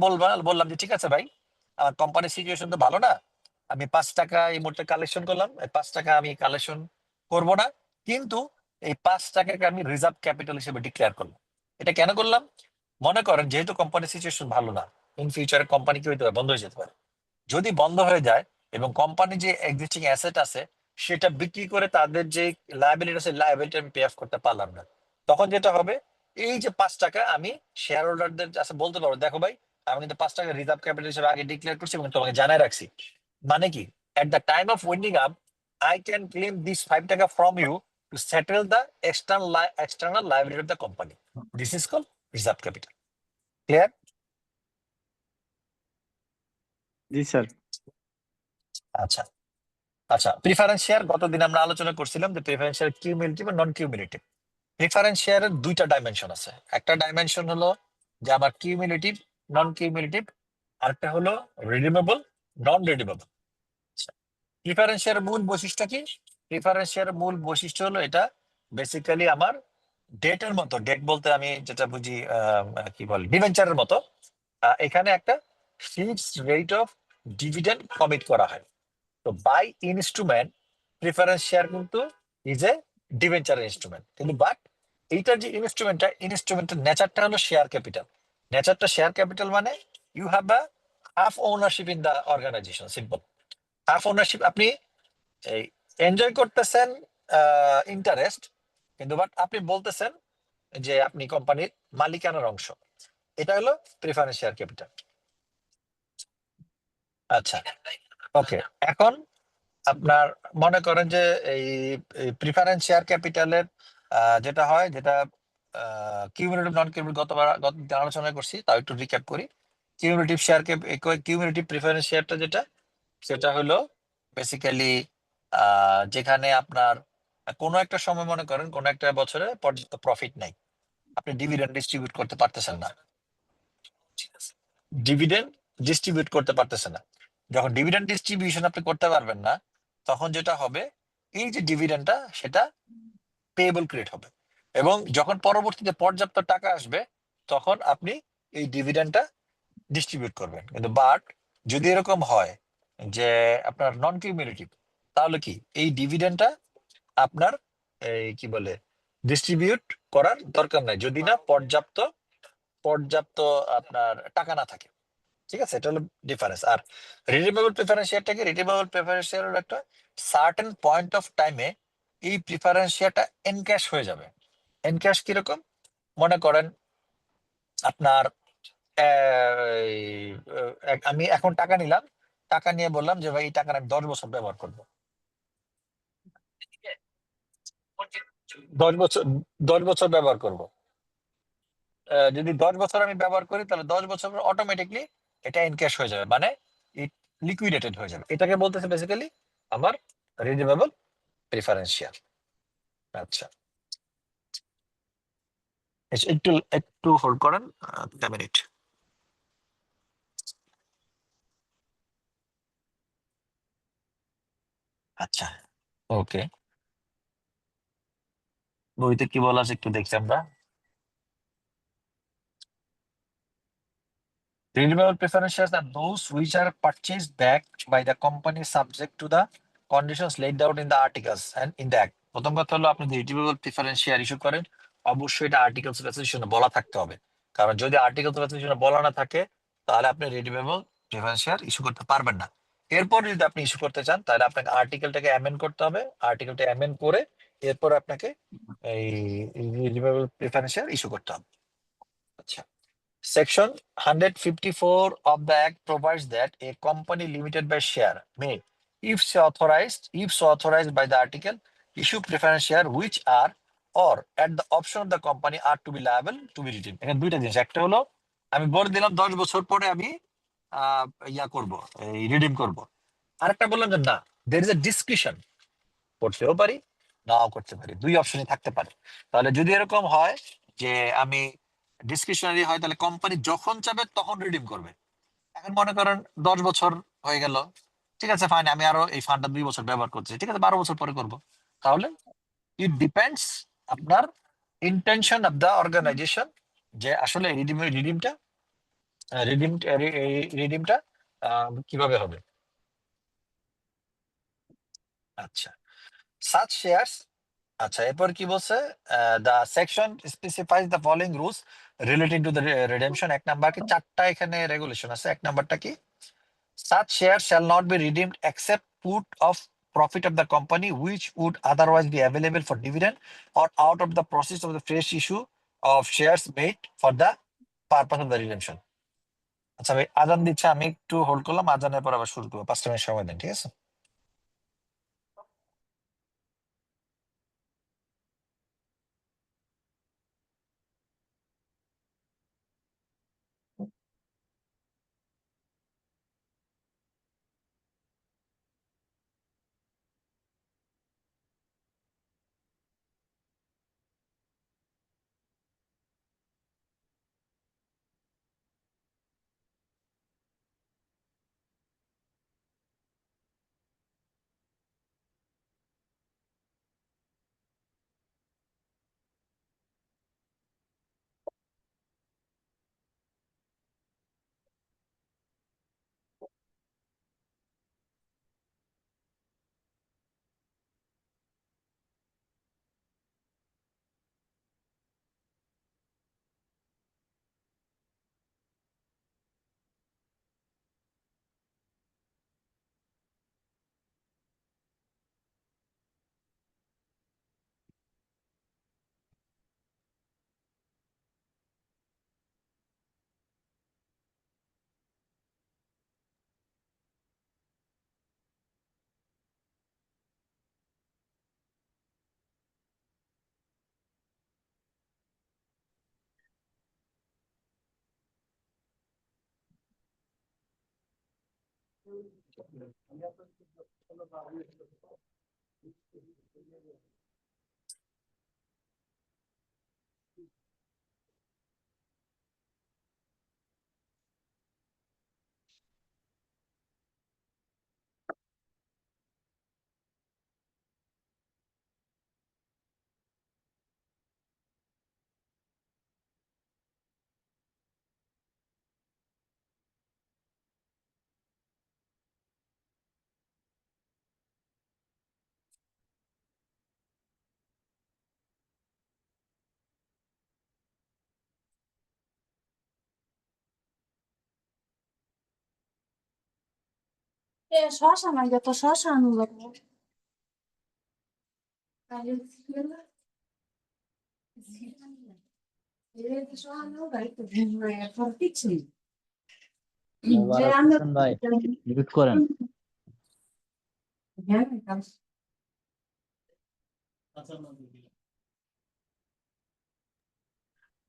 বললাম যে ঠিক আছে ভাই, আমার কোম্পানির সিচুয়েশন তো ভালো না, আমি 5 টাকা এই মুহূর্তে কালেকশন করলাম, এই 5 টাকা আমি কালেকশন করব না, কিন্তু এই 5 টাকাকে আমি রিজার্ভ ক্যাপিটাল হিসেবে ডিক্লেয়ার করলাম। এটা কেন করলাম? মনে করেন যেহেতু কোম্পানির সিচুয়েশন ভালো না, ইন ফিউচারে কোম্পানি কি হইতে পারে, বন্ধ হয়ে যেতে পারে। যদি বন্ধ হয়ে যায় এবং কোম্পানির যে এক্সিস্টিং অ্যাসেট আছে সেটা বিক্রি করে তাদের যে লায়াবিলিটি আছে, লায়াবিলিটি আমি পে অফ করতে পারলাম না, তখন যেটা হবে, এই যে 5 টাকা আমি শেয়ার হোল্ডারদের কাছে বলতে পারবো, দেখো ভাই আমি কিন্তু 5 টাকা রিজার্ভ ক্যাপিটাল হিসেবে আগে ডিক্লেয়ার করছি এবং তোমাকে জানাই রাখছি। মানে কি, at the time of winding up I can claim this 5 টাকা from you to settle the external liability of the company. This is called reserve capital. Clear? জি স্যার। আচ্ছা আচ্ছা, প্রিফারেন্স শেয়ার গতদিন আমরা আলোচনা করছিলাম যে প্রিফারেন্স শেয়ার কিউমুলেটিভ আর নন কিউমুলেটিভ। প্রিফারেন্স শেয়ারের 2টা ডাইমেনশন আছে। একটা ডাইমেনশন হলো যে আমার কিউমুলেটিভ, নন কিউমুলেটিভ, আরেকটা হলো রিডিমেবল, নন রিডিমেবল। প্রিফারেন্স শেয়ারের মূল বৈশিষ্ট্য কি? প্রিফারেন্স শেয়ারের মূল বৈশিষ্ট্য হলো এটা বেসিক্যালি আমার ডেটের মতো, ডেট বলতে আমি যেটা বুঝি কি বলে ডিভেঞ্চারের মতো। এখানে একটা fixed rate of dividend commit করা হয়। তো বাই ইনস্ট্রুমেন্ট প্রিফারেন্স শেয়ার কিন্তু ইজ এ ডিভেঞ্চার ইনস্ট্রুমেন্ট, কিন্তু বাট এইটার যে ইনস্ট্রুমেন্টের নেচারটা হলো শেয়ার ক্যাপিটাল। নেচারটা শেয়ার ক্যাপিটাল মানে you have a half ownership in the organisation. Simple half ownership. আপনি এই এনজয় করতেছেন ইন্টারেস্ট, কিন্তু বাট আপনি বলতেছেন যে আপনি কোম্পানির মালিকানার অংশ। এটা হলো প্রিফারেন্স শেয়ার ক্যাপিটাল। আচ্ছা, ওকে, এখন আপনার মনে করেন যে এই প্রিফারেন্স শেয়ার ক্যাপিটালের যেটা হয়, যেটা কিউমুলেটিভ নন কিউমুলেটিভ গত দিন আলোচনা করছি, তাও একটু রিক্যাপ করি। কিউমুলেটিভ শেয়ার কিউমুলেটিভ প্রিফারেন্স শেয়ারটা যেটা, সেটা হলো বেসিক্যালি যেখানে আপনার কোনো একটা সময় মনে করেন কোনো একটা বছরে পর্যাপ্ত প্রফিট নাই, আপনি ডিভিডেন্ড ডিস্ট্রিবিউট করতে পারতেছেন না, ডিভিডেন্ড ডিস্ট্রিবিউট করতে পারতেছেন না। যখন ডিভিডেন্ড ডিস্ট্রিবিউশন আপনি করতে পারবেন না, তখন যেটা হবে, এই যে ডিভিডেন্ডটা সেটা পেয়েবল ক্রিয়েট হবে, এবং যখন পরবর্তীতে পর্যাপ্ত টাকা আসবে তখন আপনি এই ডিভিডেন্ডটা ডিস্ট্রিবিউট করবেন। কিন্তু বাট যদি এরকম হয় যে আপনার নন কিউমুলেটিভ, তাহলে কি এই ডিভিডেন্ডটা আপনার এই কি বলে ডিস্ট্রিবিউট করার দরকার নাই, যদি না পর্যাপ্ত পর্যাপ্ত আপনার টাকা না থাকে। ঠিক আছে, এটা হলো ডিফারেন্স। আর রিডিমেবল প্রেফারেন্স শেয়ারটাকে, রিডিমেবল প্রেফারেন্স শেয়ার হলো একটা সার্টেন পয়েন্ট অফ টাইমে এই প্রিফারেন্স শেয়ারটা এনক্যাশ হয়ে যাবে। এনক্যাশ কিরকম, মনে করেন আপনার এই, আমি এখন টাকা নিলাম, টাকা নিয়ে বললাম যে ভাই এই টাকাটা আমি 10 বছর ব্যবহার করবো। 10 বছর, 10 বছর ব্যবহার করব। যদি 10 বছর আমি ব্যবহার করি, তাহলে 10 বছর অটোমেটিকলি এটা এনক্যাশ হয়ে যাবে, মানে ইট লিকুইডেটেড হয়ে যাবে। এটাকে বলতেছে বেসিক্যালি আমার রিডিমেবল প্রিফারেন্স শেয়ার। আচ্ছা, একটু একটু হোল্ড করেন 1 মিনিট। আচ্ছা, ওকে, বইতে কি বলা আছে একটু দেখছি আমরা। Renewable preference shares are those which are purchased back by the company subject to the conditions laid out in the articles and in the act. প্রথম কথা হলো, আপনি যদি রিনিউয়েবল প্রিফারেন্স শেয়ার ইস্যু করেন, অবশ্যই এটা আর্টিকেলস রেজলিউশনে বলা থাকতে হবে। কারণ যদি আর্টিকেলস রেজলিউশনে বলা না থাকে, তাহলে আপনি রিনিউয়েবল প্রিফারেন্স শেয়ার ইস্যু করতে পারবেন না। এরপর যদি আপনি ইস্যু করতে চান, তাহলে আপনাকে আর্টিকেলটাকে অ্যামেন্ড করতে হবে। আর্টিকেলটা অ্যামেন্ড করে এরপর আপনাকে এই রিনিউয়েবল প্রিফারেন্স শেয়ার ইস্যু করতে হবে। আচ্ছা, Section 154 of the Act provides that a company limited by share may, if so authorized by the article, issue preference share which are or at the option of the company are to be liable to be redeemed. এখানে দুইটা জিনিস, একটা হলো আমি বলে দিলাম 10 বছর পরে আমি ইয়া করব, এই রিডিম করব। আরেকটা বললাম যে না, দের ইজ এ ডিসক্রিশন, করতেও পারি নাও করতে পারি, দুই অপশনই থাকতে পারে। তাহলে যদি এরকম হয় যে আমি ডিসক্রিশনারি হয়, তাহলে কোম্পানি যখন চাবে তখন রিডিম করবে। এখন মনে করেন 10 বছর হয়ে গেল, ঠিক আছে ফাইন, আমি আরো এই ফান্ডটা 2 বছর ব্যবহার করছি, ঠিক আছে 12 বছর পরে করব। তাহলে ইট ডিপেন্ডস আপনার ইন্টেনশন অফ দ্য অর্গানাইজেশন, যে আসলে রিডিমটা রিডিম রিডিমটা কিভাবে হবে। আচ্ছা, such shares, আচ্ছা এরপর কি বলছে, the section specifies the following rules relating to the redemption. 1 number কি, 4টা এখানে রেগুলেশন আছে। 1 নাম্বারটা কি, such shares shall not be redeemed except put of profit of the company which would otherwise be available for dividend or out of the process of the fresh issue of shares made for the purpose of the redemption. আচ্ছা ভাই, আজান দিচ্ছে, আমি একটু hold করলাম, আজানের পর আবার শুরু করবো, 5টা মিনিট সময় দেন, ঠিক আছে। শশা নাই যত শশা আনু লাগবে ভাই মিউট করেন।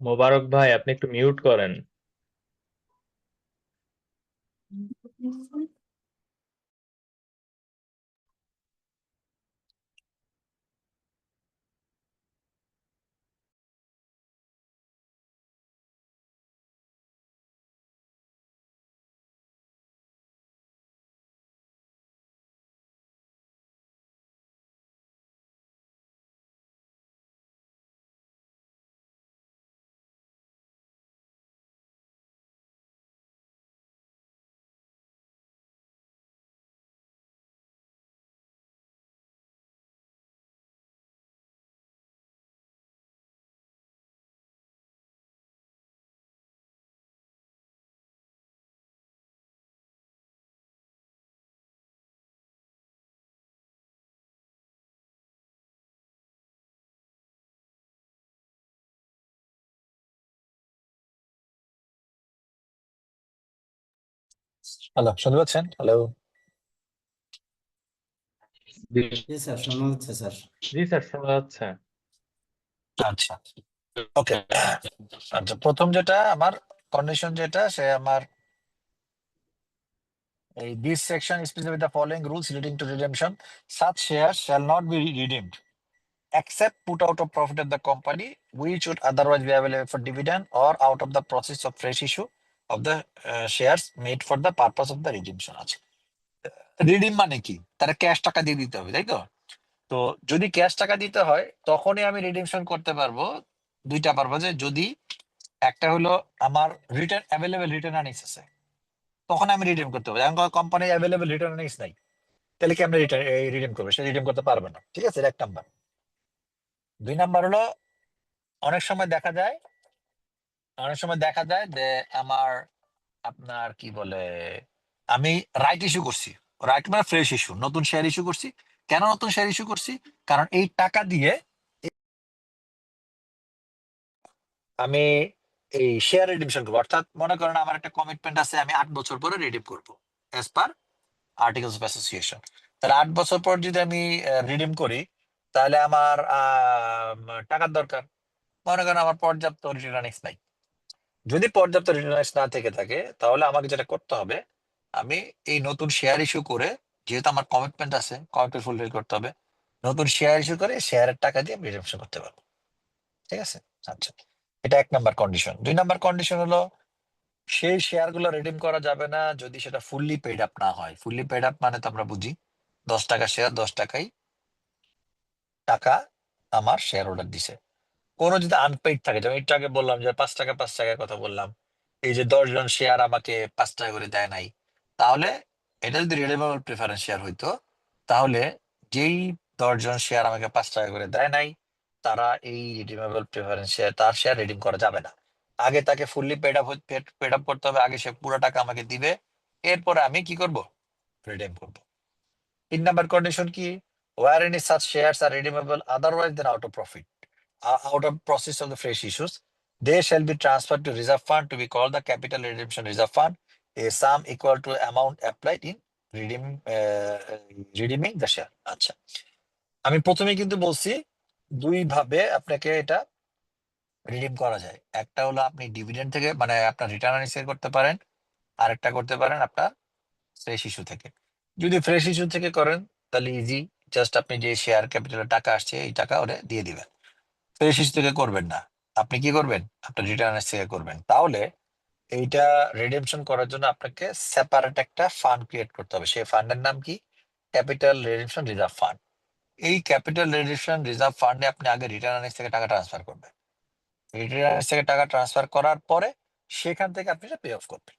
মোবারক ভাই আপনি একটু মিউট করেন। হ্যালো, শুনতে পাচ্ছেন? হ্যালো। জি স্যার শোনা যাচ্ছে স্যার। স্যার শোনা যাচ্ছে। আচ্ছা, ওকে। আচ্ছা, প্রথম যেটা আমার কন্ডিশন যেটা সে আমার এই this section specifies the following rules leading to redemption. Such shares shall not be redeemed except put out of profit of the company which would otherwise be available for dividend or out of the process of fresh issue of the shares made for the purpose of the redemption. আছে redeem মানে কি, তারা cash টাকা দিয়ে দিতে হবে, তাই তো? তো যদি ক্যাশ টাকা দিতে হয় তখনই আমি রিডিমশন করতে পারবো দুইটা পারপাজে। যদি একটা হলো আমার রিটার্ন অ্যাভেলেবেল রিটার্ন আর্নিংস আছে, তখন আমি রিডিম করতে পারবো। এখন কোম্পানি অ্যাভেলেবেল রিটার্ন আর্নিংস নাই, তাহলে কি আমরা রিডিম করবো? সে রিডিম করতে পারবে না, ঠিক আছে? এটা এক নাম্বার। দুই নাম্বার হলো অনেক সময় দেখা যায় যে আমার আপনার কি বলে আমি রাইট ইস্যু করছি, রাইট মানে ফ্রেশ ইস্যু, নতুন শেয়ার ইস্যু করছি। কেন নতুন শেয়ার ইস্যু করছি? কারণ এই টাকা দিয়ে আমি এই শেয়ার রিডিমশন করবো। অর্থাৎ মনে করেন আমার একটা কমিটমেন্ট আছে, আমি 8 বছর পরে রিডিম করবো as per articles of association. তাহলে 8 বছর পর যদি আমি রিডিম করি তাহলে আমার টাকার দরকার। মনে করেন আমার পর্যাপ্ত রিটার্নিংস নাই। যদি পর্যাপ্ত রিটার্নিংস না থেকে থাকে তাহলে আমাকে যেটা করতে হবে, আমি এই নতুন শেয়ার ইস্যু করে, যেহেতু আমার কমিটমেন্ট আছে, কমিটমেন্ট ফুলফিল করতে হবে, নতুন শেয়ার ইস্যু করে শেয়ারের টাকা দিয়ে আমি রিডিমশন করতে পারবো, ঠিক আছে? আচ্ছা, এটা এক নাম্বার কন্ডিশন। দুই নাম্বার কন্ডিশন হলো সেই শেয়ার গুলো রিডিম করা যাবে না যদি সেটা ফুললি পেড আপ না হয়। ফুললি পেড আপ মানে তো আমরা বুঝি 10 টাকা শেয়ার, 10 টাকাই টাকা আমার শেয়ার হোল্ডার দিছে। কোনো যদি আনপেইড থাকে, যেমন একটু আগে বললাম যে 5 টাকা 5 টাকার কথা বললাম, এই যে 10 জন শেয়ার আমাকে 5 টাকা করে দেয় নাই, তাহলে এটা যদি রিডিমেবল প্রেফারেন্স শেয়ার হইতো তাহলে যেই 10 জন শেয়ার আমাকে 5 টাকা করে দেয় নাই তারা এই রিডিমেবল প্রেফারেন্স শেয়ার, তার শেয়ার রিডিম করা যাবে না। আগে তাকে ফুললি পেড আপ করতে হবে, আগে সে পুরো টাকা আমাকে দিবে, এরপরে আমি কি করব? রিডিম করব। 3 নাম্বার কন্ডিশন কি? Were any such shares are redeemable otherwise then out of profit, out of process of the fresh issues, they shall be transferred to reserve fund to be called the capital redemption reserve fund, a sum equal to amount applied in redeeming the share. আচ্ছা, আমি প্রথমে কিন্তু বলছি দুই ভাবে আপনাকে এটা redeem করা যায়। একটা হলো আপনি ডিভিডেন্ড থেকে মানে আপনার রিটার্ন আর্নিংস করতে পারেন, আরেকটা করতে পারেন আপনার ফ্রেশ ইস্যু থেকে। যদি ফ্রেশ ইস্যু থেকে করেন তাহলে ইজি, জাস্ট আপনি যে শেয়ার ক্যাপিটালের টাকা আসছে এই টাকা ওরে দিয়ে দিবেন। ফ্রেশ ইস্যু থেকে করবেন না, আপনি কি করবেন, আপনার রিটার্ন থেকে করবেন। তাহলে এইটা রিডেমশন করার জন্য আপনাকে সেপারেট একটা ফান্ড ক্রিয়েট করতে হবে। সেই ফান্ডের নাম কি? Capital redemption reserve fund. এই ক্যাপিটাল রিডেমশন রিজার্ভ ফান্ডে আপনি আগে রিটার্ন থেকে টাকা ট্রান্সফার করবেন। রিটার্ন থেকে টাকা ট্রান্সফার করার পরে সেখান থেকে আপনি পে অফ করবেন।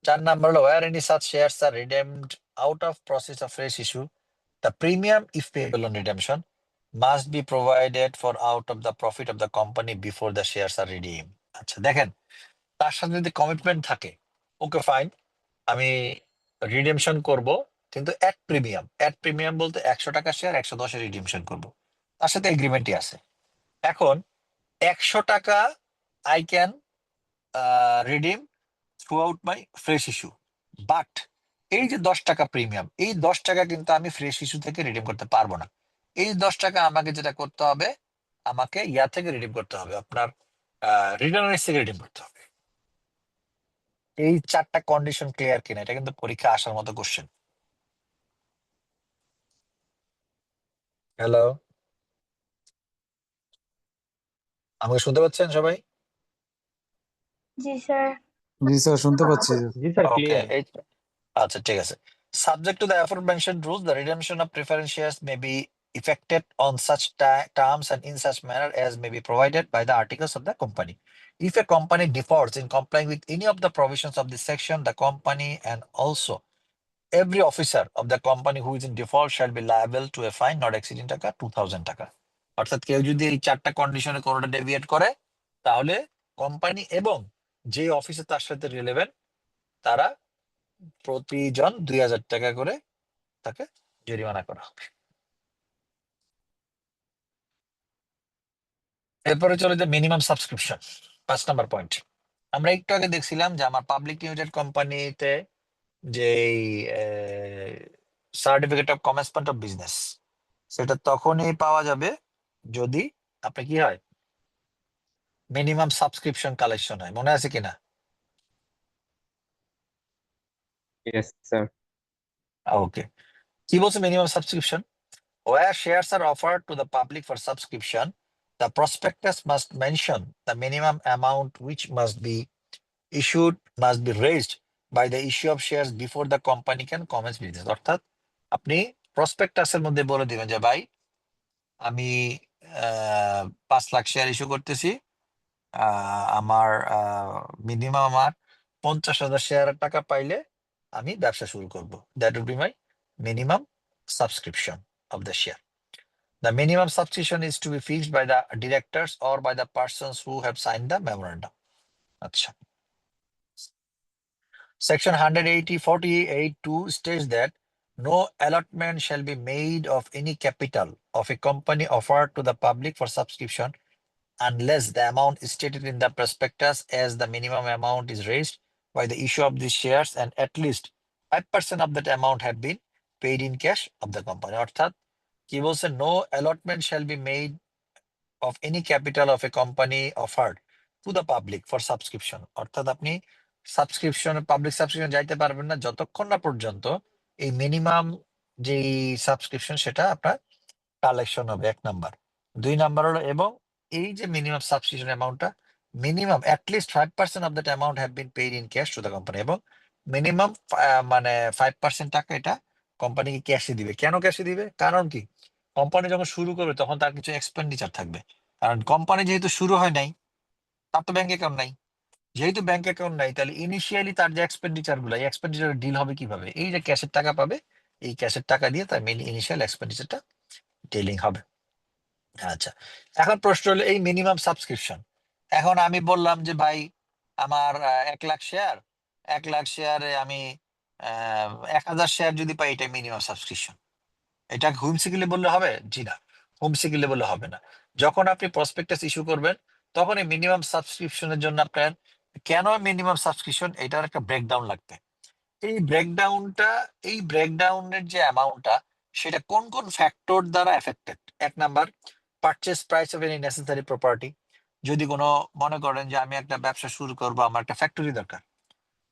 4 নাম্বার হলো where any such shares are redeemed out of process of fresh issue, the premium if payable on redemption must be provided for out of the profit of the company before the shares are redeemed. আচ্ছা দেখেন, তার সাথে যদি commitment থাকে, okay fine, আমি redemption করব, কিন্তু at premium বলতে 100 টাকা শেয়ার 110 রিডেমশন করব, তার সাথে এগ্রিমেন্টই আছে। এখন 100 টাকা I can redeem through out my fresh issue, but এই যে 10 টাকা প্রিমিয়াম, এই 10 টাকা কিন্তু আমি ফ্রেশ ইস্যু থেকে রিডিম করতে পারবো না। এই 10 টাকা আমাকে যেটা করতে হবে, আমাকে ইয়া থেকে রিডিম করতে হবে, আপনার রিটার্ন থেকে রিডিম করতে হবে। এই 4টা কন্ডিশন ক্লিয়ার কিনা, এটা কিন্তু পরীক্ষা আসার মতো কোশ্চেন। হ্যালো, আমাকে শুনতে পাচ্ছেন সবাই? জি স্যার। জি স্যার, শুনতে পাচ্ছি। জি স্যার, ওকে, ক্লিয়ার। আচ্ছা ঠিক আছে। Subject to the aforementioned rules, the redemption of preference shares may be effected on such terms and in such manner as may be provided by the articles of the company. If a company defaults in complying with any of the provisions of this section, the company and also every officer of the company who is in default shall be liable to a fine not exceeding 2000 টাকা। অর্থাৎ কেউ যদি এই 4টা কন্ডিশনে কোনোটা deviate করে, তাহলে কোম্পানি এবং যে অফিসে তার সাথে রিলেভেন্ট তারা প্রতিজন 2000 টাকা করে তাকে জরিমানা করা হবে। এরপরে চলে যে মিনিমাম সাবস্ক্রিপশন, 5 নাম্বার পয়েন্ট। আমরা একটু আগে দেখছিলাম যে আমার পাবলিক লিমিটেড কোম্পানিতে যে certificate of commencement of business, সেটা তখনই পাওয়া যাবে যদি আপনি কি হয়, মিনিমাম সাবস্ক্রিপশন কালেকশন হয়। মনে আছে কিনা? Yes sir. ওকে, কি বলছে minimum subscription? Where shares are offered to the public for subscription, the prospectus must mention the minimum amount which must be raised by the issue of shares before the company can commence business. অর্থাৎ আপনি প্রসপেক্টাসের মধ্যে বলে দিবেন যে ভাই আমি 5 lakh share issue করতেছি, আমার মিনিমাম আমার 50,000 শেয়ারের টাকা পাইলে আমি ব্যবসা শুরু করব। That would be my minimum subscription of the share. The minimum subscription is to be fixed by the directors or by the persons who have signed the memorandum. Acha. Section 180(48)(2) states that no allotment shall be made of any capital of a company offered to the public for subscription unless the amount is stated in the prospectus as the minimum amount is raised by the issue of these shares and at least 5% of that amount have been paid in cash of the company. অর্থাৎ কি বলছে, no allotment shall be made of any capital of a company offered to the public for subscription. অর্থাৎ আপনি public subscription যাইতে পারবেন না যতক্ষণ না পর্যন্ত এই মিনিমাম যে সাবস্ক্রিপশন সেটা আপনার কালেকশন হবে, 1 নাম্বার। 2 নাম্বার হলো, এবং এই যে মিনিমাম সাবস্ক্রিপশন অ্যামাউন্টটা minimum at least 5% of that amount have been paid in cash to the company, এবং মিনিমাম মানে 5% টাকা এটা কোম্পানিকে ক্যাশে দিবে। কেন ক্যাশে দিবে? কারণ কি, কোম্পানি যখন শুরু করবে তখন তার কিছু এক্সপেন্ডিচার থাকবে, কারণ কোম্পানি যেহেতু শুরু হয় নাই, তার তো ব্যাংক অ্যাকাউন্ট নাই। যেহেতু ব্যাংক অ্যাকাউন্ট নাই, তাহলে ইনিশিয়ালি তার যে এক্সপেন্ডিচার গুলো, এই এক্সপেন্ডিচার ডিল হবে কিভাবে? এই যে ক্যাশের টাকা পাবে, এই ক্যাশের টাকা দিয়ে তার ইনিশিয়াল এক্সপেন্ডিচারটা ডিলিং হবে। আচ্ছা, এখন প্রশ্ন হলো এই মিনিমাম সাবস্ক্রিপশন। এখন আমি বললাম যে ভাই আমার 1 লাখ শেয়ার, 1 লাখ শেয়ারে আমি 1000 শেয়ার যদি পাই, এটা মিনিমাম সাবস্ক্রিপশন। এটা হুমসিকিলে বললে হবে? জি না, হুমসিকিলে বললে হবে না। যখন আপনি প্রসপেক্টাস ইস্যু করবেন তখন এই মিনিমাম সাবস্ক্রিপশনের জন্য আপনার কেন মিনিমাম সাবস্ক্রিপশন, এটার একটা ব্রেকডাউন লাগবে। এই ব্রেকডাউনের যে অ্যামাউন্টটা, সেটা কোন কোন ফ্যাক্টর দ্বারা affected. 1 number, purchase price of any necessary property. যদি কোনো মনে করেন যে আমি একটা ব্যবসা শুরু করবো, আমার একটা ফ্যাক্টরি দরকার,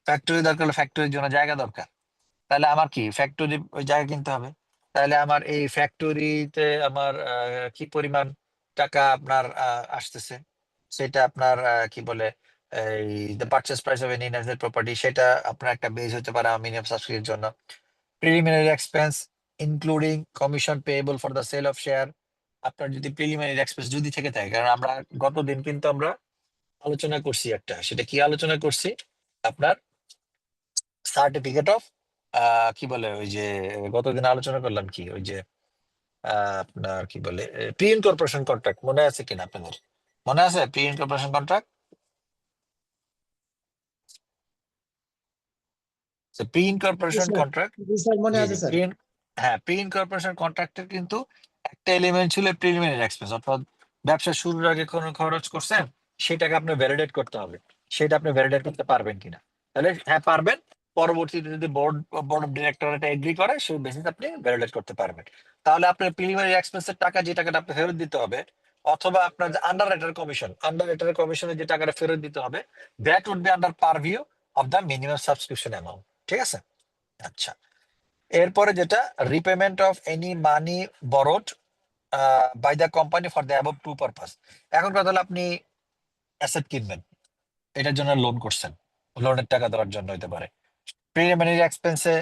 ফ্যাক্টরি দরকার হলে ফ্যাক্টরির জন্য জায়গা দরকার, তাহলে আমার কি ফ্যাক্টরি ওই জায়গা কিনতে হবে। তাহলে আমার এই ফ্যাক্টরিতে আমার কি পরিমাণ টাকা আপনার আসতেছে, সেটা আপনার কি বলে এই the purchase price of any national property, সেটা আপনার একটা বেস হতে পারে মিনিমাম সাবসিডির জন্য। Preliminary expense including commission payable for the sale of share, আপনার যদি প্রিলিমিনারি এক্সপেন্স যদি থেকে থাকে, কারণ আমরা গতদিন কিন্তু আমরা আলোচনা করছি একটা, সেটা কি আলোচনা করছি আপনার সার্টিফিকেট অফ কি বলে ওই যে গতদিন আলোচনা করলাম কি ওই যে আপনার কি বলে প্রি ইনকর্পোরেশন কন্ট্রাক্ট, মনে আছে কিনা আপনাদের? মনে আছে pre incorporation contract? Pre incorporation contract, মনে জি আছে জি স্যার। হ্যাঁ, প্রি ইনকর্পোরেশন কন্ট্রাক্টের কিন্তু একটা এলিমেন্ট ছিল প্রিলিমিনারি এক্সপেন্স, অর্থাৎ ব্যবসা শুরুর আগে কোনো খরচ করছেন সেটাকে আপনি ভ্যালিডেট করতে হবে, সেটা আপনি ভ্যালিডেট করতে পারবেন কিনা। তাহলে হ্যাঁ পারবেন, পরবর্তীতে যদি বোর্ড অফ ডিরেক্টর এটা এগ্রি করে সেই বেসিস আপনি ভ্যালিডেট করতে পারবেন। তাহলে আপনার প্রিলিমিনারি এক্সপেন্সের টাকা, যে টাকাটা আপনি ফেরত দিতে হবে, অথবা আপনার যে আন্ডার রাইটার কমিশনের যে টাকাটা ফেরত দিতে হবে, that would be under purview of the minimum subscription amount. ঠিক আছে? আচ্ছা, এরপরে যেটা repayment of any money borrowed by the company for the above two purpose. এখন কথা হলো আপনি অ্যাসেট কিনবেন, এটার জন্য লোন করছেন, লোনের টাকা দেওয়ার জন্য হতে পারে। প্রিলিমিনারি এক্সপেন্সে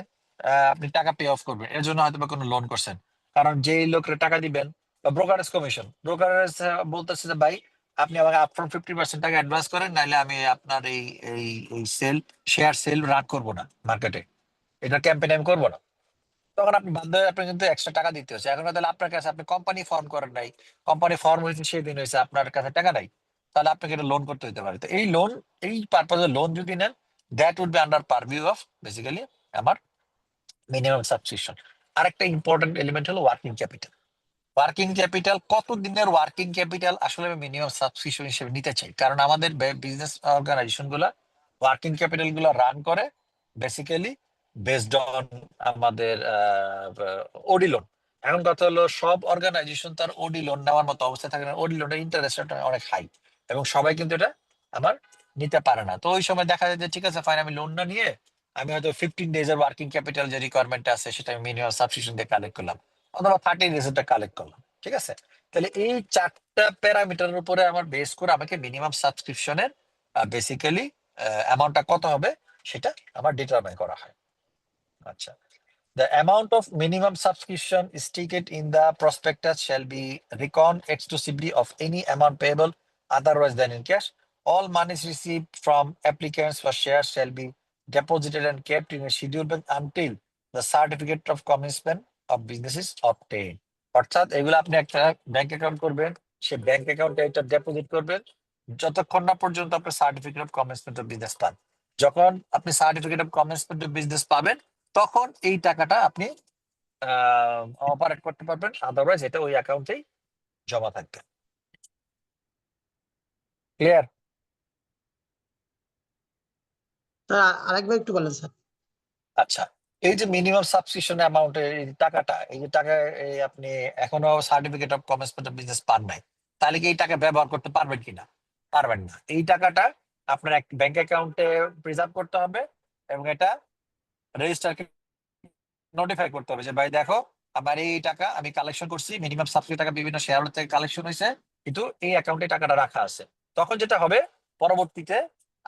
আপনি টাকা পে অফ করবেন, এর জন্য হয়তো বা কোনো লোন করছেন, কারণ যেই লোকের টাকা দিবেন বা ব্রোকারেজ কমিশন, ব্রোকারেজ বলতেছে যে ভাই আপনি আমাকে আপফ্রন্ট 50% টাকা অ্যাডভান্স করেন, নাহলে আমি আপনার এই এই শেয়ার সেল রান করবো না মার্কেটে, এটা ক্যাম্পেইন আমি করবো না। তখন আপনি বাধ্য হয়ে আপনি কিন্তু এক্সট্রা টাকা দিতে হচ্ছে। এখন তাহলে আপনার কাছে আপনি কোম্পানি ফর্ম করেন নাই, কোম্পানি ফর্ম হয়েছে সেদিন হয়েছে, আপনার কাছে টাকা নাই, তাহলে আপনাকে এটা লোন করতে হতে পারে। তো এই লোন, এই পারপাজে লোন যদি নেন, that would be under purview of basically আমার মিনিমাম সাবস্ক্রিপশন। আরেকটা ইম্পর্টেন্ট এলিমেন্ট হলো ওয়ার্কিং ক্যাপিটাল। ওয়ার্কিং ক্যাপিটাল, কত দিনের ওয়ার্কিং ক্যাপিটাল আসলে আমি মিনিমাম সাবস্ক্রিপশন হিসেবে নিতে চাই, কারণ আমাদের বিজনেস অর্গানাইজেশন গুলা ওয়ার্কিং ক্যাপিটাল গুলো রান করে বেসিক্যালি বেসড অন আমাদের ওডি লোন। এখন কথা হলো সব অর্গানাইজেশন তার ওডি লোন নেওয়ার মতো অবস্থা থাকে না, ওডি লোনের ইন্টারেস্ট অনেক হাই, এবং সবাই কিন্তু এটা আমার নিতে পারে না। তো ওই সময় দেখা যায় যে ঠিক আছে ফাইন, আমি লোন না নিয়ে আমি হয়তো 15 days এর ওয়ার্কিং ক্যাপিটাল যে রিকোয়ারমেন্ট আছে সেটা আমি মিনিমাম সাবস্ক্রিপশন দিয়ে কালেক্ট করলাম, অথবা 30 days কালেক্ট করলাম। ঠিক আছে? তাহলে এই চারটা প্যারামিটারের উপরে আমার বেস করে আমাকে মিনিমাম সাবস্ক্রিপশনের বেসিক্যালি অ্যামাউন্টটা কত হবে সেটা আমার ডিটারমাইন করা হয়। আচ্ছা, the amount of minimum subscription stated in the prospectus shall be reckoned exclusively of any amount payable otherwise than in cash. All monies received from applicants for shares shall be deposited and kept in a scheduled bank until the certificate of commencement of business is obtained. অর্থাৎ এগুলো আপনি একটা bank account করবেন, সেই bank অ্যাকাউন্টে এটা deposit করবেন যতক্ষণ না পর্যন্ত আপনি certificate of commencement of business পান। যখন আপনি certificate of commencement of business পাবেন, তখন এই টাকাটা আপনি অপারেট করতে পারবেন, আদারওয়াইজ এটা ওই অ্যাকাউন্টেই জমা থাকবে। ক্লিয়ার? আরেকবার একটু বলেন স্যার। আচ্ছা, এই যে মিনিমাম সাবস্ক্রিপশন অ্যামাউন্টের এই টাকাটা, এই যে টাকা এই আপনি এখনো certificate of commencement of business পান নাই, তাহলে কি এই টাকা ব্যবহার করতে পারবেন কিনা? পারবেন না। এই টাকাটা আপনার এক ব্যাংক অ্যাকাউন্টে প্রিজার্ভ করতে হবে, এবং এটা রেজিস্ট্রারকে নোটিফাই করতে হবে যে ভাই দেখো আমার এই টাকা আমি কালেকশন করছি, মিনিমাম সাবসিডি টাকা বিভিন্ন শেয়ার হোল্ডার থেকে কালেকশন হয়েছে, কিন্তু এই অ্যাকাউন্টে টাকাটা রাখা আছে। তখন যেটা হবে, পরবর্তীতে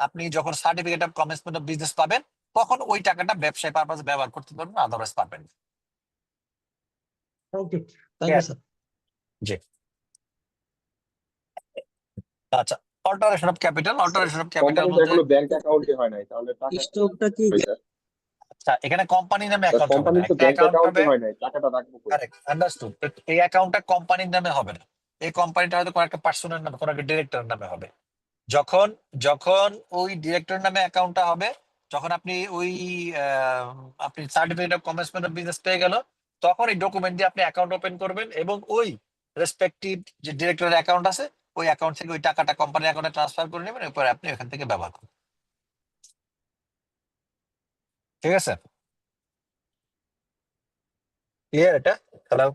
আপনি যখন certificate of commencement of business পাবেন, তখন ওই টাকাটা ব্যবসায় পারপাসে ব্যবহার করতে পারবেন, আদারওয়াইজ পারবেন না। ওকে, থ্যাংক ইউ স্যার। জি। আচ্ছা, অল্টারেশন অফ ক্যাপিটাল বলতে ব্যাংক অ্যাকাউন্টে হয় নাই, তাহলে টাকা স্টকটা কি আচ্ছা, এখানে কোম্পানি নামে অ্যাকাউন্ট হবে না, কোম্পানির তো একটা ব্যাংক অ্যাকাউন্ট অ্যাকাউন্টে হবে। হয় নাই, টাকাটা রাখবো কই? Correct, understood. এই অ্যাকাউন্টটা কোম্পানির নামে হবে না, এই কোম্পানিটা হয়তো কোনো একটা পার্সনের নামে, কোনো একটা ডিরেক্টরের নামে হবে। যখন যখন ওই ডিরেক্টর নামে অ্যাকাউন্টটা হবে, যখন আপনি ওই আপনি certificate of commencement of business পেয়ে গেল, তখন এই ডকুমেন্ট দিয়ে আপনি অ্যাকাউন্ট ওপেন করবেন, এবং ওই রেসপেক্টিভ যে ডিরেক্টরের অ্যাকাউন্ট আছে ওই অ্যাকাউন্ট থেকে ওই টাকাটা কোম্পানির অ্যাকাউন্টে ট্রান্সফার করে নেবেন, এরপরে আপনি ওখান থেকে ব্যবহার করবেন। ঠিক আছে? ক্লিয়ার এটা? হ্যালো?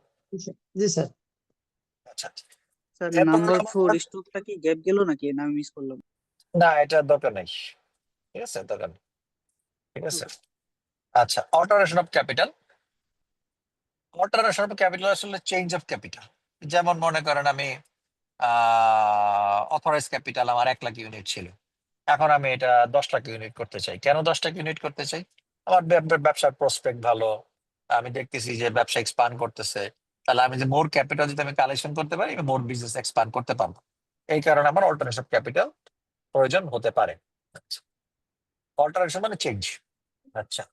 জি স্যার। আচ্ছা, স্যার এরপর নাম্বার হলো 4 আমার- স্টকটা কি গ্যাপ গেল নাকি, না আমি মিস করলাম? না, এটা দরকার নাই। ঠিক আছে, দরকার নেই। ঠিক আছে। আচ্ছা, alteration of capital. Alteration of capital আসলে চেঞ্জ অফ ক্যাপিটাল। যেমন মনে করেন আমি অথরাইজ ক্যাপিটাল আমার 1 লাখ ইউনিট ছিল, এখন আমি এটা 10 লাখ ইউনিট করতে চাই। কেন 10 লাখ ইউনিট করতে চাই? আমার ব্যবসার প্রসপেক্ট ভালো, আমি দেখতেছি যে ব্যবসা এক্সপান্ড করতেছে, তাহলে আমি যে মোর ক্যাপিটাল যদি আমি কালেকশন করতে পারি, আমি মোর বিজনেস এক্সপান্ড করতে পারবো। এই কারণে আমার অল্টারেশন ক্যাপিটাল প্রয়োজন হতে পারে। অল্টারেশন মানে চেঞ্জ। আচ্ছা,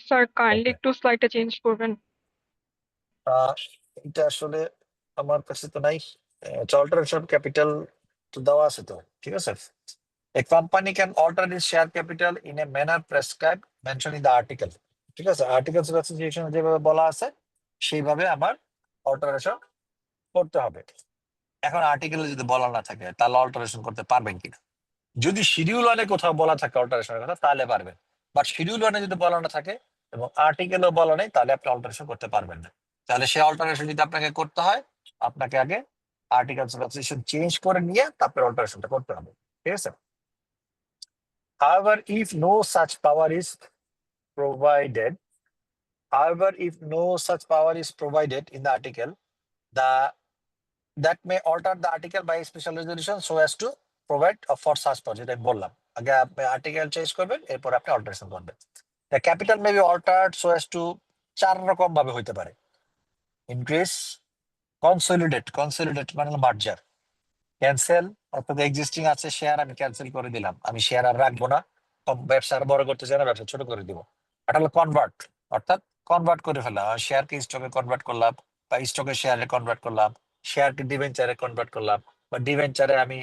স্যার কাইন্ডলি ওকে। একটু স্লাইডটা চেঞ্জ করবেন। এটা আসলে আমার কাছে তো নাই। অল্টারেশন ক্যাপিটাল তো দেওয়া আছে তো, ঠিক আছে। A company can alter its share capital in a manner prescribed mentioned in the article. ঠিক আছে, আর্টিকেলস অফ অ্যাসোসিয়েশন যেভাবে বলা আছে সেইভাবে আমার অল্টারেশন করতে হবে। এখন আর্টিকেলে যদি বলা না থাকে তাহলে অল্টারেশন করতে পারবেন কিনা? যদি শিডিউল ওয়ানে কোথাও বলা থাকে অল্টারেশনের কথা তাহলে পারবেন, বাট শিডিউল ওয়ানে যদি বলা না থাকে এবং আর্টিকেলও বলা নেই তাহলে আপনি অল্টারেশন করতে পারবেন না। তাহলে সে অল্টারেশন যদি আপনাকে করতে হয়, আপনাকে আগে আর্টিকেলস অফ অ্যাসোসিয়েশন চেঞ্জ করে নিয়ে তারপরে অল্টারেশনটা করতে হবে, ঠিক আছে। However, if no such power is provided, if no such power is provided in the article, that may alter the article by special resolution so as to provide for such power. যেটা আমি বললাম, আগে আপনি article change করবেন, এরপর আপনি alteration করবেন। The capital may be altered so as to 4 রকম ভাবে হইতে পারে। ইনক্রিজ, কনসলিডেট মানে মার্জার, ক্যান্সেল, অর্থাৎ এক্সিস্টিং আছে শেয়ার আমি ক্যান্সেল করে দিলাম, আমি শেয়ার আর রাখবো না, ব্যবসা আর বড় করতে চাই না, ব্যবসা ছোট করে দিব। এটা হলো কনভার্ট, অর্থাৎ কনভার্ট করে ফেলা, শেয়ারকে স্টকে কনভার্ট করলাম বা স্টকে শেয়ারে কনভার্ট করলাম, শেয়ারকে ডিবেঞ্চারে কনভার্ট করলাম, বা ডিবেঞ্চারে আমি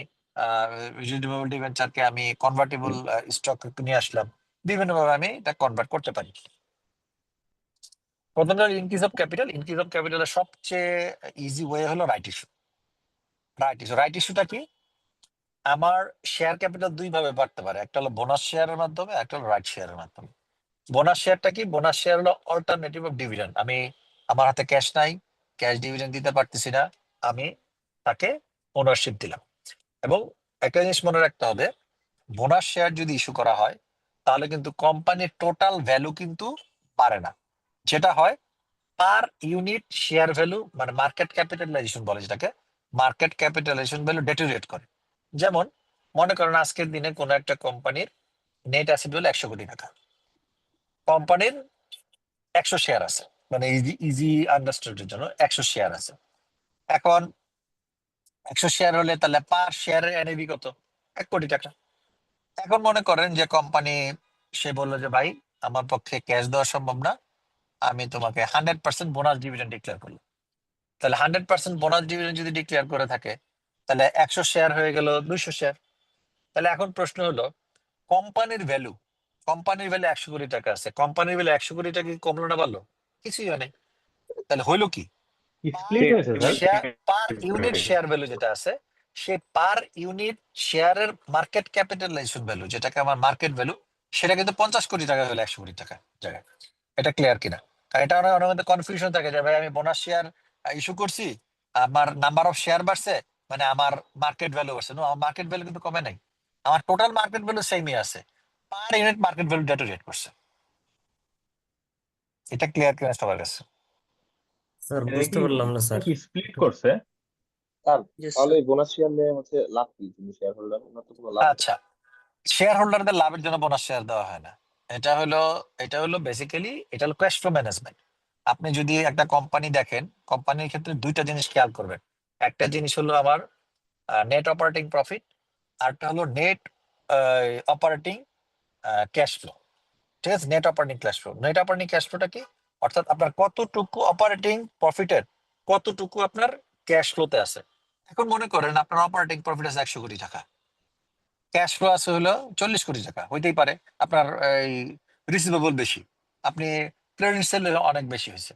রিডিউমেবল ডিবেঞ্চারকে আমি কনভার্টেবল স্টক নিয়ে আসলাম। বিভিন্নভাবে আমি এটা কনভার্ট করতে পারি। প্রথমত increase of capital. Increase of ক্যাপিটালের সবচেয়ে ইজি ওয়ে হলো রাইট ইস্যু। রাইট ইস্যুটা কি? আমার শেয়ার ক্যাপিটাল 2 ভাবে বাড়তে পারে, একটা হলো বোনাস শেয়ারের মাধ্যমে, একটা হলো রাইট শেয়ারের মাধ্যমে। বোনাস শেয়ারটা কি? বোনাস শেয়ার হলো অল্টারনেটিভ অফ ডিভিডেন্ড। আমি আমার হাতে ক্যাশ নাই, ক্যাশ ডিভিডেন্ড দিতে পারতেছি না, আমি তাকে ওনারশিপ দিলাম। এবং একটা জিনিস মনে রাখতে হবে, বোনাস শেয়ার যদি ইস্যু করা হয় তাহলে কিন্তু কোম্পানির টোটাল ভ্যালু কিন্তু বাড়ে না, যেটা হয় পার ইউনিট শেয়ার ভ্যালু, মানে মার্কেট ক্যাপিটালাইজেশন বলে যেটাকে, মার্কেট ক্যাপিটালাইজেশন ভ্যালু ডেটেরিয়েট করে। যেমন মনে করেন আজকের দিনে কোনো একটা কোম্পানির নেট অ্যাসেট হলো 100 কোটি টাকা, কোম্পানির 100 শেয়ার আছে, মানে ইজি আন্ডারস্ট্যান্ডের জন্য 100 শেয়ার আছে। এখন 100 শেয়ার হলে তাহলে পার শেয়ারের এনএভি কত? 1 কোটি টাকা। এখন মনে করেন যে কোম্পানি সে বললো যে ভাই আমার পক্ষে ক্যাশ দেওয়া সম্ভব না, আমি তোমাকে 100% বোনাস ডিভিডেন্ড ডিক্লেয়ার করলাম। তাহলে 100% বোনাস ডিভিডেন্ড যদি ডিক্লেয়ার করে থাকে তাহলে 100 শেয়ার হয়ে গেল 200 শেয়ার। তাহলে এখন প্রশ্ন হলো কোম্পানির ভ্যালু 100 কোটি টাকা আছে, কোম্পানির ভ্যালু 100 কোটি টাকা কি কমলো না বাড়লো? কিছুই হয় নাই। তাহলে হইলো কি? স্প্লিট হয়েছে sir. Share per unit share value যেটা আছে, সে পার ইউনিট শেয়ারের মার্কেট ক্যাপিটালাইজেশন ভ্যালু, যেটাকে আমার মার্কেট ভ্যালু, সেটা কিন্তু 50 কোটি টাকা হলো 100 কোটি টাকা জায়গায়। এটা ক্লিয়ার কিনা? কারণ এটা অনেক মধ্যে কনফিউশন থাকে যে ভাই আমি বোনাস শেয়ার ইস্যু করছি, আমার নাম্বার অফ শেয়ার বাড়ছে, মানে আমার মার্কেট ভ্যালু বাড়ছে। নো, আমার মার্কেট ভ্যালু কিন্তু কমে নাই, আমার টোটাল মার্কেট ভ্যালু সেমই আছে, per unit market value deteriorate করছে। এটা ক্লিয়ার কিনা সবার কাছে? স্যার বুঝতে পারলাম না স্যার। স্প্লিট করছে। স্যার Yes, তাহলে sir. বোনাস শেয়ার নিয়ে হচ্ছে লাভ কি? কিন্তু শেয়ার হোল্ডার ওনার তো কোনো লাভ নেই। আচ্ছা, শেয়ার হোল্ডারদের লাভের জন্য বোনাস শেয়ার দেওয়া হয় না। এটা হলো বেসিক্যালি এটা হলো ক্যাশ ফ্লো ম্যানেজমেন্ট। আপনি যদি একটা কোম্পানি দেখেন, কোম্পানির ক্ষেত্রে 2টা জিনিস খেয়াল করবেন। একটা জিনিস হলো আমার নেট অপারেটিং প্রফিট, আরটা হলো নেট অপারেটিং ক্যাশ ফ্লো। ঠিক আছে, net operating cash flow. Net operating cash ফ্লোটা কি? অর্থাৎ আপনার কতটুকু অপারেটিং প্রফিটের কতটুকু আপনার ক্যাশ ফ্লোতে আছে। এখন মনে করেন আপনার অপারেটিং প্রফিট আছে 100 কোটি টাকা, ক্যাশ ফ্লো আছে হলো 40 কোটি টাকা, হইতেই পারে আপনার এই রিসিভেবল বেশি, আপনি ক্রেডিট সেল অনেক বেশি হয়েছে।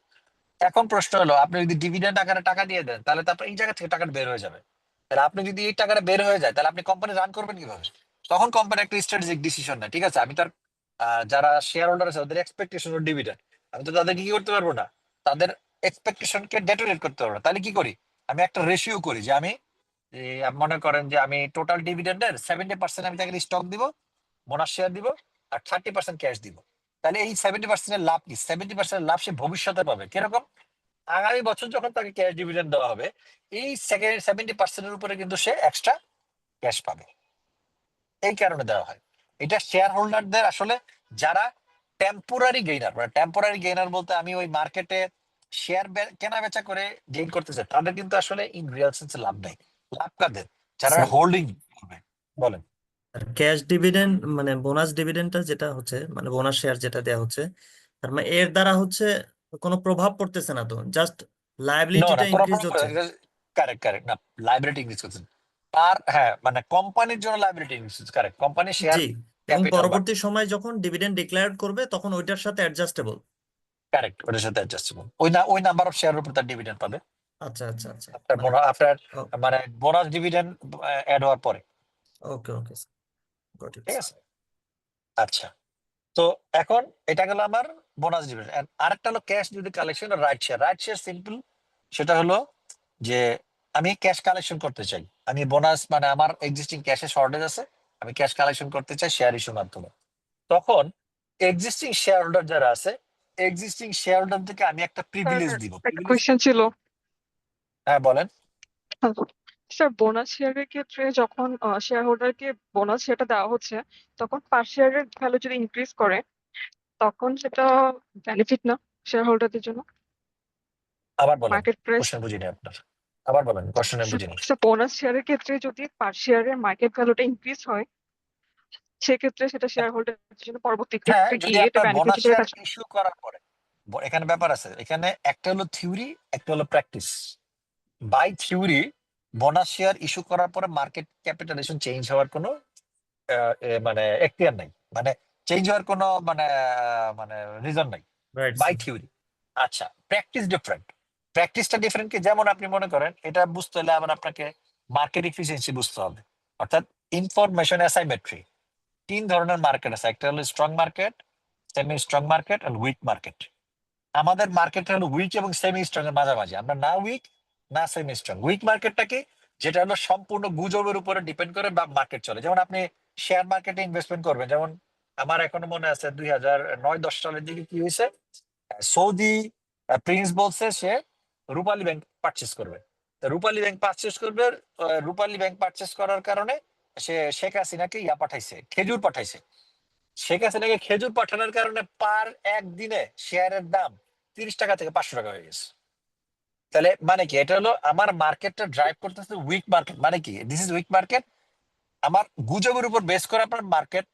এখন প্রশ্ন হলো আপনি যদি ডিভিডেন্ড আকারে টাকা দিয়ে দেন তাহলে তো আপনার এই জায়গা থেকে টাকাটা বের হয়ে যাবে। তাহলে আপনি যদি এই টাকাটা বের হয়ে যায় তাহলে আপনি কোম্পানি রান করবেন কিভাবে? তখন কোম্পানি একটা স্ট্র্যাটেজিক ডিসিশন নেয়, ঠিক আছে আমি তার যারা শেয়ার হোল্ডার আছে ওদের এক্সপেকটেশন অফ ডিভিডেন্ড, আমি তো তাদেরকে কি করতে পারবো না, তাদের এক্সপেকটেশনকে ডেটোরেট করতে পারবো না। তাহলে কি করি? আমি একটা রেশিও করি যে আমি মনে করেন যে আমি টোটাল ডিভিডেন্ডের 70% আমি তাকে স্টক দিব, বোনাস শেয়ার দিব, আর 30% ক্যাশ দিব। তাহলে এই 70% এর লাভ কি? 70% লাভ সে ভবিষ্যতে পাবে। কিরকম? আগামী বছর যখন তাকে ক্যাশ ডিভিডেন্ড দেওয়া হবে, এই 70% এর উপরে কিন্তু সে এক্সট্রা ক্যাশ পাবে। এই কারণে দেওয়া হয়। এটা শেয়ার হোল্ডারদের আসলে যারা টেম্পোরারি গেইনার, মানে টেম্পোরারি গেইনার বলতে আমি ওই মার্কেটে শেয়ার কেনা বেচা করে গেইন করতে চাই, তাদের কিন্তু আসলে ইন রিয়েল সেন্সে লাভ নেই। লাভ কাদের? যারা স্যার হোল্ডিং করবে। বলেন। ক্যাশ ডিভিডেন্ড মানে বোনাস ডিভিডেন্ডটা যেটা হচ্ছে মানে বোনাস শেয়ার যেটা দেওয়া হচ্ছে, তার মানে এর দ্বারা হচ্ছে কোনো প্রভাব পড়তেছে না তো, জাস্ট না লায়াবিলিটিটা ইনক্রিজ হচ্ছে। কারেক্ট কারেক্ট না, লাইবিলিটি ইনক্রিজ করছেন আর হ্যাঁ মানে কোম্পানির জন্য liability increase, correct. Company share জি, এবং ক্যাপিটাল, পরবর্তী সময় যখন ডিভিডেন্ড ডিক্লেয়ার করবে তখন ওইটার সাথে অ্যাডজাস্টেবল। কারেক্ট, ওটার সাথে অ্যাডজাস্টেবল। ওই নাম্বার অফ শেয়ারের উপর তার ডিভিডেন্ড পাবে আচ্ছা আচ্ছা আচ্ছা, আপনার মানে বোনাস ডিভিডেন্ড অ্যাড হওয়ার পরে। ওকে ওকে গট ইট। ঠিক আছে, আচ্ছা। তো এখন এটা গেল আমার বোনাস ডিভিডেন্ড। আরেকটা হলো ক্যাশ যদি collection, right share. Right share simple, সেটা হলো যে আমি ক্যাশ কালেকশন করতে চাই, আমি বোনাস মানে আমার এক্সিস্টিং ক্যাশের শর্টেজ আছে, আমি ক্যাশ কালেকশন করতে চাই শেয়ার ইস্যুর মাধ্যমে। তখন এক্সিস্টিং শেয়ার হোল্ডার যারা আছে, এক্সিস্টিং শেয়ার হোল্ডার থেকে আমি একটা প্রিভিলেজ দিব। একটা কোয়েশ্চেন ছিল। হ্যাঁ বলেন। স্যার, বোনাস শেয়ারের ক্ষেত্রে যখন শেয়ার হোল্ডারকে বোনাস শেয়ারটা দেওয়া হচ্ছে, তখন পার শেয়ারের ভ্যালু যদি ইনক্রিজ করে, তখন সেটা বেনিফিট না শেয়ার হোল্ডারদের জন্য? আবার বলেন, মার্কেট প্রাইস, কোশ্চেন বুঝিনি আপনার, আবার বলেন, কোশ্চেন বুঝিনি। বোনাস শেয়ারের ক্ষেত্রে যদি পার শেয়ারের মার্কেট ভ্যালুটা ইনক্রিজ হয়, সেক্ষেত্রে সেটা শেয়ার হোল্ডারদের জন্য পরবর্তী হ্যাঁ, ক্ষেত্রে যদি কি এটা আপনার বেনিফিট বোনাস হিসেবে শেয়ার কাজ? ইস্যু করার পরে এখানে ব্যাপার আছে, এখানে একটা হলো থিওরি, একটা হলো practice. By theory bonus share issue করার পরে মার্কেট ক্যাপিটালাইজেশন চেঞ্জ হওয়ার কোনো মানে এখতিয়ার নাই, মানে চেঞ্জ হওয়ার কোনো মানে রিজন নাই রাইট বাই থিওরি। আচ্ছা, প্র্যাকটিস ডিফারেন্ট। প্র্যাকটিসটা ডিফারেন্ট কি? যেমন আপনি মনে করেন, এটা বুঝতে হলে আবার আপনাকে মার্কেট এফিসিয়েন্সি বুঝতে হবে, অর্থাৎ ইনফরমেশন অ্যাসাইমেট্রি। 3 ধরনের মার্কেট আছে, একটা হলো strong market, semi strong market আর উইক মার্কেট। আমাদের মার্কেটটা হলো উইক এবং সেমি স্ট্রং এর মাঝামাঝি, আমরা না উইক না সেমি স্ট্রং। উইক মার্কেটটা কি? যেটা হলো সম্পূর্ণ গুজবের উপরে ডিপেন্ড করে বা মার্কেট চলে। যেমন আপনি শেয়ার মার্কেটে ইনভেস্টমেন্ট করবেন, যেমন আমার এখনো মনে আছে 2009-10 সালের দিকে কি হয়েছে, সৌদি প্রিন্স বলছে সে রূপালী ব্যাংক পারচেস করবে। তো রূপালী ব্যাংক পারচেস করবে, রূপালী ব্যাংক পারচেস করার কারণে সে শেখ হাসিনাকে পাঠাইছে, খেজুর পাঠাইছে। শেখ হাসিনাকে খেজুর পাঠানোর কারণে পার একদিনে শেয়ারের দাম 30 টাকা থেকে 500 টাকা হয়ে গেছে। তাহলে মানে কি? এটা হলো আমার মার্কেটটা ড্রাইভ করতেছে উইক মার্কেট। মানে কি? This is weak market. আমার গুজবের উপর বেস করে আপনার মার্কেট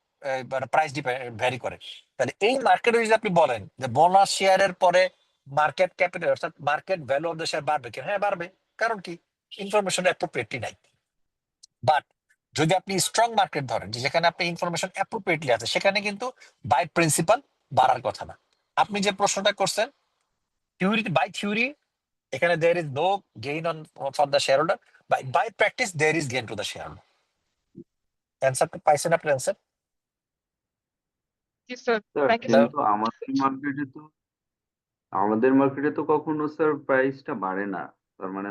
প্রাইস ভ্যারি করে। তাহলে এই মার্কেটে যদি আপনি বলেন যে বোনাস শেয়ারের পরে মার্কেট ক্যাপিটাল অর্থাৎ market value of the share বাড়বে কি? হ্যাঁ বাড়বে। কারণ কি? ইনফরমেশন অ্যাপ্রোপ্রিয়েটলি নাই। বাট যদি আপনি স্ট্রং মার্কেট ধরেন, যে যেখানে আপনি ইনফরমেশন অ্যাপ্রোপ্রিয়েটলি আছে, সেখানে কিন্তু বাই প্রিন্সিপাল বাড়ার কথা না। আপনি যে প্রশ্নটা করছেন, থিওরি বাই থিওরি এখানে there is no gain on for the shareholder, by practice there is gain to the shareholder. Answer পাইছেন আপনার অ্যান্সার? জি sir, sir thank you sir. কিন্তু আমাদের মার্কেটে তো কখনো স্যার প্রাইসটা বাড়ে না। তার মানে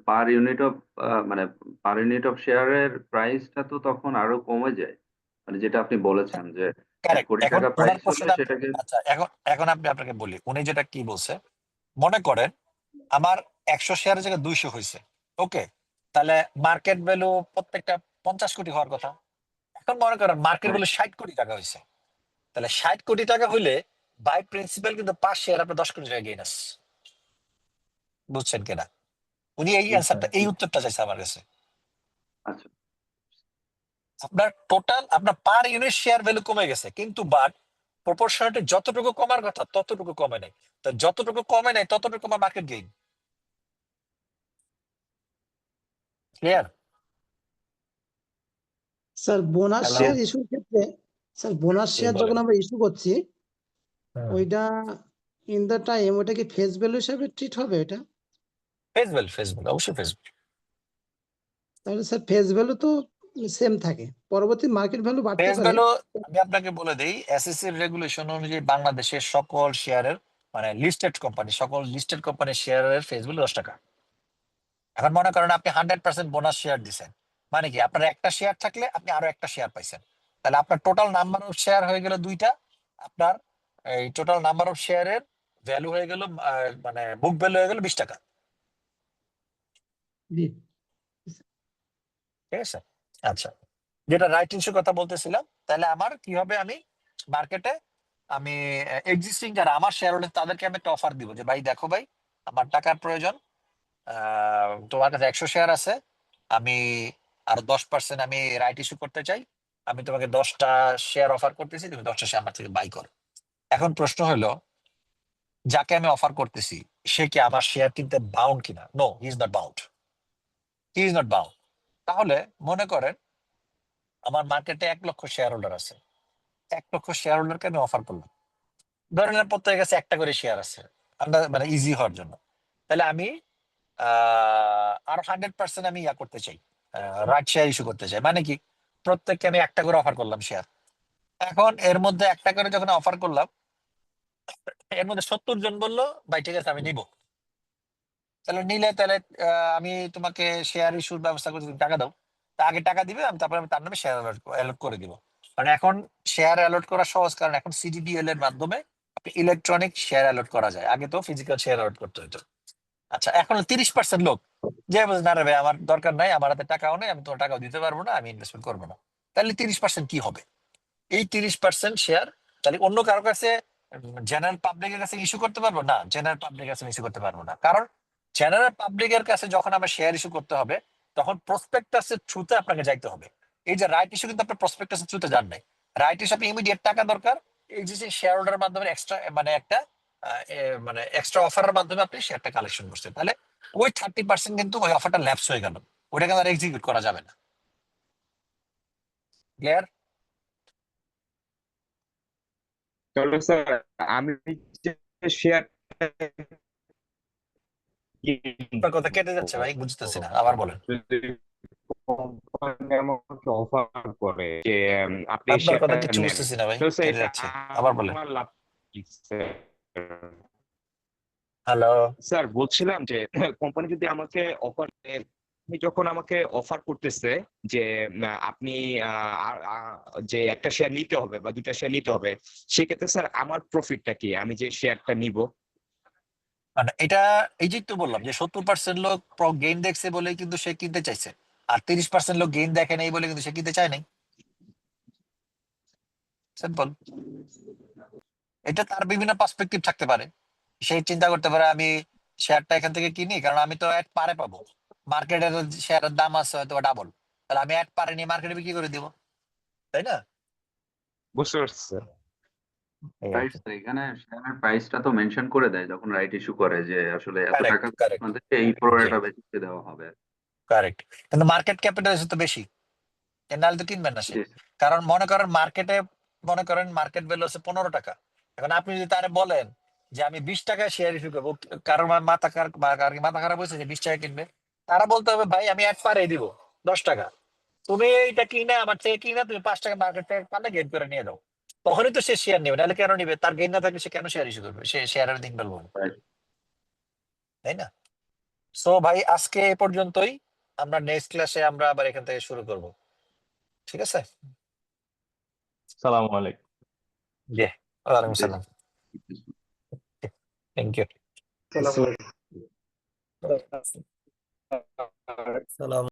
পার ইউনিট অফ মানে পার ইউনিট অফ শেয়ারের প্রাইসটা তো তখন আরো কমে যায়। মানে যেটা আপনি বলেছেন যে 1 কারেক্ট। কোটি এখন টাকা ওনার প্রাইস হলে প্রশ্নটা, সেটাকে আচ্ছা এখন আপনি আপনাকে বলি উনি যেটা কি বলছে। মনে করেন আমার 100 শেয়ারের জায়গায় 200 হয়েছে, ওকে, তাহলে মার্কেট ভ্যালু প্রত্যেকটা 50 কোটি হওয়ার কথা। এখন মনে করেন মার্কেট ভ্যালু 60 কোটি টাকা হয়েছে, তাহলে 60 কোটি টাকা হইলে বাই প্রিন্সিপাল কিন্তু 5 শেয়ার আপনার 10 কোটি টাকা গেইন আছে। বুঝছেন কিনা? উনি এই অ্যান্সারটা, এই উত্তরটা চাইছে আমার কাছে। আচ্ছা আপনার টোটাল আপনার পার ইউনিট শেয়ার ভ্যালু কমে গেছে, কিন্তু বাট প্রপোর্শনালি যতটুকু কমার কথা ততটুকু কমে নাই। তো যতটুকু কমে নাই ততটুকু আমার market gain. Clear? Sir bonus hello, share ইস্যুর ক্ষেত্রে, স্যার বোনাস শেয়ার যখন বলেন। আমরা ইস্যু করছি, ওইটা ইন দ্য টাইম ওটা কি ফেস ভ্যালু হিসাবে ট্রিট হবে এটা? ফেসবুক অবশ্যই ফেসবুক। তাহলে স্যার ফেস ভ্যালু তো সেম থাকে, পরবর্তী মার্কেট ভ্যালু বাড়তে ফেস পারে। ভ্যালু আমি আপনাকে বলে দেই, এসএসসি রেগুলেশন অনুযায়ী বাংলাদেশের সকল শেয়ারের মানে লিস্টেড কোম্পানি, সকল লিস্টেড কোম্পানির শেয়ারের ফেস ভ্যালু 10 টাকা। এখন মনে করেন আপনি 100% বোনাস শেয়ার দিছেন, মানে কি আপনার একটা শেয়ার থাকলে আপনি আরো একটা শেয়ার পাইছেন, তাহলে আপনার টোটাল নাম্বার অফ শেয়ার হয়ে গেল 2টা, আপনার এই টোটাল নাম্বার অফ শেয়ারের ভ্যালু হয়ে গেল মানে বুক ভ্যালু হয়ে গেল 20 টাকা। জি ঠিক আছে, আচ্ছা, যেটা রাইট ইস্যু কথা বলতেছিলাম, তাহলে আমার কি হবে, আমি মার্কেটে আমি এক্সিস্টিং যারা আমার শেয়ার হোল্ডার তাদেরকে আমি একটা অফার দিব যে ভাই দেখো ভাই আমার টাকার প্রয়োজন, তোমার কাছে 100 শেয়ার আছে, আমি আরো 10% আমি রাইট ইস্যু করতে চাই, আমি তোমাকে 10টা শেয়ার অফার করতেছি, তুমি 10টা শেয়ার আমার থেকে বাই করো। এখন প্রশ্ন হলো যাকে আমি অফার করতেছি সে কি আমার শেয়ার কিনতে বাউন্ড কিনা? No, he is not bound, he is not bound. তাহলে মনে করেন আমার মার্কেটে 1 লক্ষ শেয়ার হোল্ডার আছে, 1 লক্ষ শেয়ার হোল্ডারকে আমি অফার করলাম, ধরে নিলাম প্রত্যেকের কাছে একটা করে শেয়ার আছে, আমরা মানে ইজি হওয়ার জন্য, তাহলে আমি আরো 100% আমি ইয়া করতে চাই, রাইট শেয়ার ইস্যু করতে চাই, মানে কি প্রত্যেককে আমি একটা করে অফার করলাম শেয়ার। এখন এর মধ্যে একটা করে যখন অফার করলাম, এর মধ্যে 70 জন বললো ভাই ঠিক আছে আমি নিব, তাহলে নিলে তাহলে আমি তোমাকে শেয়ার ইস্যুর ব্যবস্থা করে তুমি টাকা দাও, তা আগে টাকা দিবে, আমি তারপরে আমি তার নামে শেয়ার অ্যালট করে দিব। মানে এখন শেয়ার অ্যালট করা সহজ, কারণ এখন সিডিডিএল এর মাধ্যমে আপনি ইলেকট্রনিক শেয়ার অ্যালট করা যায়, আগে তো ফিজিক্যাল শেয়ার অ্যালট করতে হতো। আচ্ছা, এখন 30% লোক যে বলছে না রে ভাই আমার দরকার নাই, আমার হাতে টাকাও নেই, আমি তোমার টাকাও দিতে পারবো না, আমি ইনভেস্টমেন্ট করবো না, তাহলে 30% কি হবে? এই 30% শেয়ার তাহলে অন্য কারো কাছে জেনারেল পাবলিকের কাছে ইস্যু করতে পারবো না, জেনারেল পাবলিকের কাছে ইস্যু করতে পারবো না, কারণ জেনারেল পাবলিকের কাছে যখন আমার শেয়ার ইস্যু করতে হবে তখন প্রসপেক্টাসের থ্রুতে আপনাকে যাইতে হবে। এই যে রাইট ইস্যু কিন্তু আপনার প্রসপেক্টাসের থ্রুতে যান নাই, রাইট ইস্যু আপনি ইমিডিয়েট টাকা দরকার, এক্সিস্টিং শেয়ার হোল্ডারের মাধ্যমে এক্সট্রা মানে একটা মানে এক্সট্রা অফারের মাধ্যমে আপনি শেয়ারটা কালেকশন করছেন, তাহলে ওই 30% কিন্তু ওই অফারটা ল্যাপস হয়ে গেল, ওটা কিন্তু আর এক্সিকিউট করা যাবে না। ক্লিয়ার? তাহলে স্যার আমি যে শেয়ার আপনার কথা কেটে যাচ্ছে ভাই, বুঝতেছি না, আবার বলেন। কোম্পানি আমাকে অফার করে যে আপনি আপনার কথা শেয়ারটা কিছু নেন, বুঝতেছি না ভাই, তো স্যার কেটে এটা যাচ্ছে, আবার বলেন। আমার লাভ কি স্যার? হ্যালো, স্যার বলছিলাম যে কোম্পানি যদি আমাকে অফার যখন আমাকে অফার করতেছে যে আপনি যে একটা শেয়ার নিতে হবে বা 2টা শেয়ার নিতে হবে, সেক্ষেত্রে স্যার আমার প্রফিটটা কি, আমি যে শেয়ারটা নিব? মানে এটা এই যে তো বললাম যে 70% লোক গেইন দেখছে বলেই কিন্তু সে কিনতে চাইছে, আর 30% লোক গেইন দেখে নাই বলে কিন্তু সে কিনতে চায় নাই। সিম্পল। এটা তার বিভিন্ন পার্সপেক্টিভ থাকতে পারে, সে চিন্তা করতে পারে আমি শেয়ারটা এখান থেকে কিনি কারণ আমি তো অ্যাড পারে পাবো, মার্কেটের শেয়ারের দাম আছে হয়তো ডাবল, তাহলে আমি অ্যাড পারে নিয়ে মার্কেটে বিক্রি করে দিব, তাই না? বুঝতে পারছি স্যার। এই আর রাইট কি। স্যার, এখানে শেয়ারের প্রাইসটা তো মেনশন করে দেয় যখন রাইট ইস্যু করে যে আসলে এত কারেক্ট টাকা কারেক্ট, আপনাদেরকে এই প্রোডাক্টটা বেচতে দেওয়া হবে। কারেক্ট, কিন্তু মার্কেট ক্যাপিটালাইজেশন তো বেশি, নাহলে তো কিনবেন না সে, জি কারণ মনে করেন মার্কেটে মনে করেন মার্কেট ভ্যালু হচ্ছে 15 টাকা, এখন আপনি যদি তারে বলেন যে আমি 20 টাকায় শেয়ার ইস্যু করবো, কারোর মাথা খারাপ হয়েছে যে 20 টাকা কিনবে, তারা বলতে হবে ভাই আমি অ্যাড পারে দিব 10 টাকা, তুমি এইটা কিনে আমার থেকে কিনে তুমি 5 টাকা মার্কেট থেকে পারলে গেট করে নিয়ে দাও, তখনই তো সে শেয়ার নেবে, নাহলে কেন নিবে? তার গেইন না থাকলে সে কেন শেয়ার ইস্যু করবে? সে শেয়ারের দিন বলবো, রাইট। তাই না? সো ভাই আজকে এ পর্যন্তই, আমরা নেক্সট ক্লাসে আমরা আবার এখান থেকে শুরু করব, ঠিক আছে? সালামু আলাইকুম। জি, ওয়ালাইকুম জি সালাম, থ্যাংক ইউ। সালাম।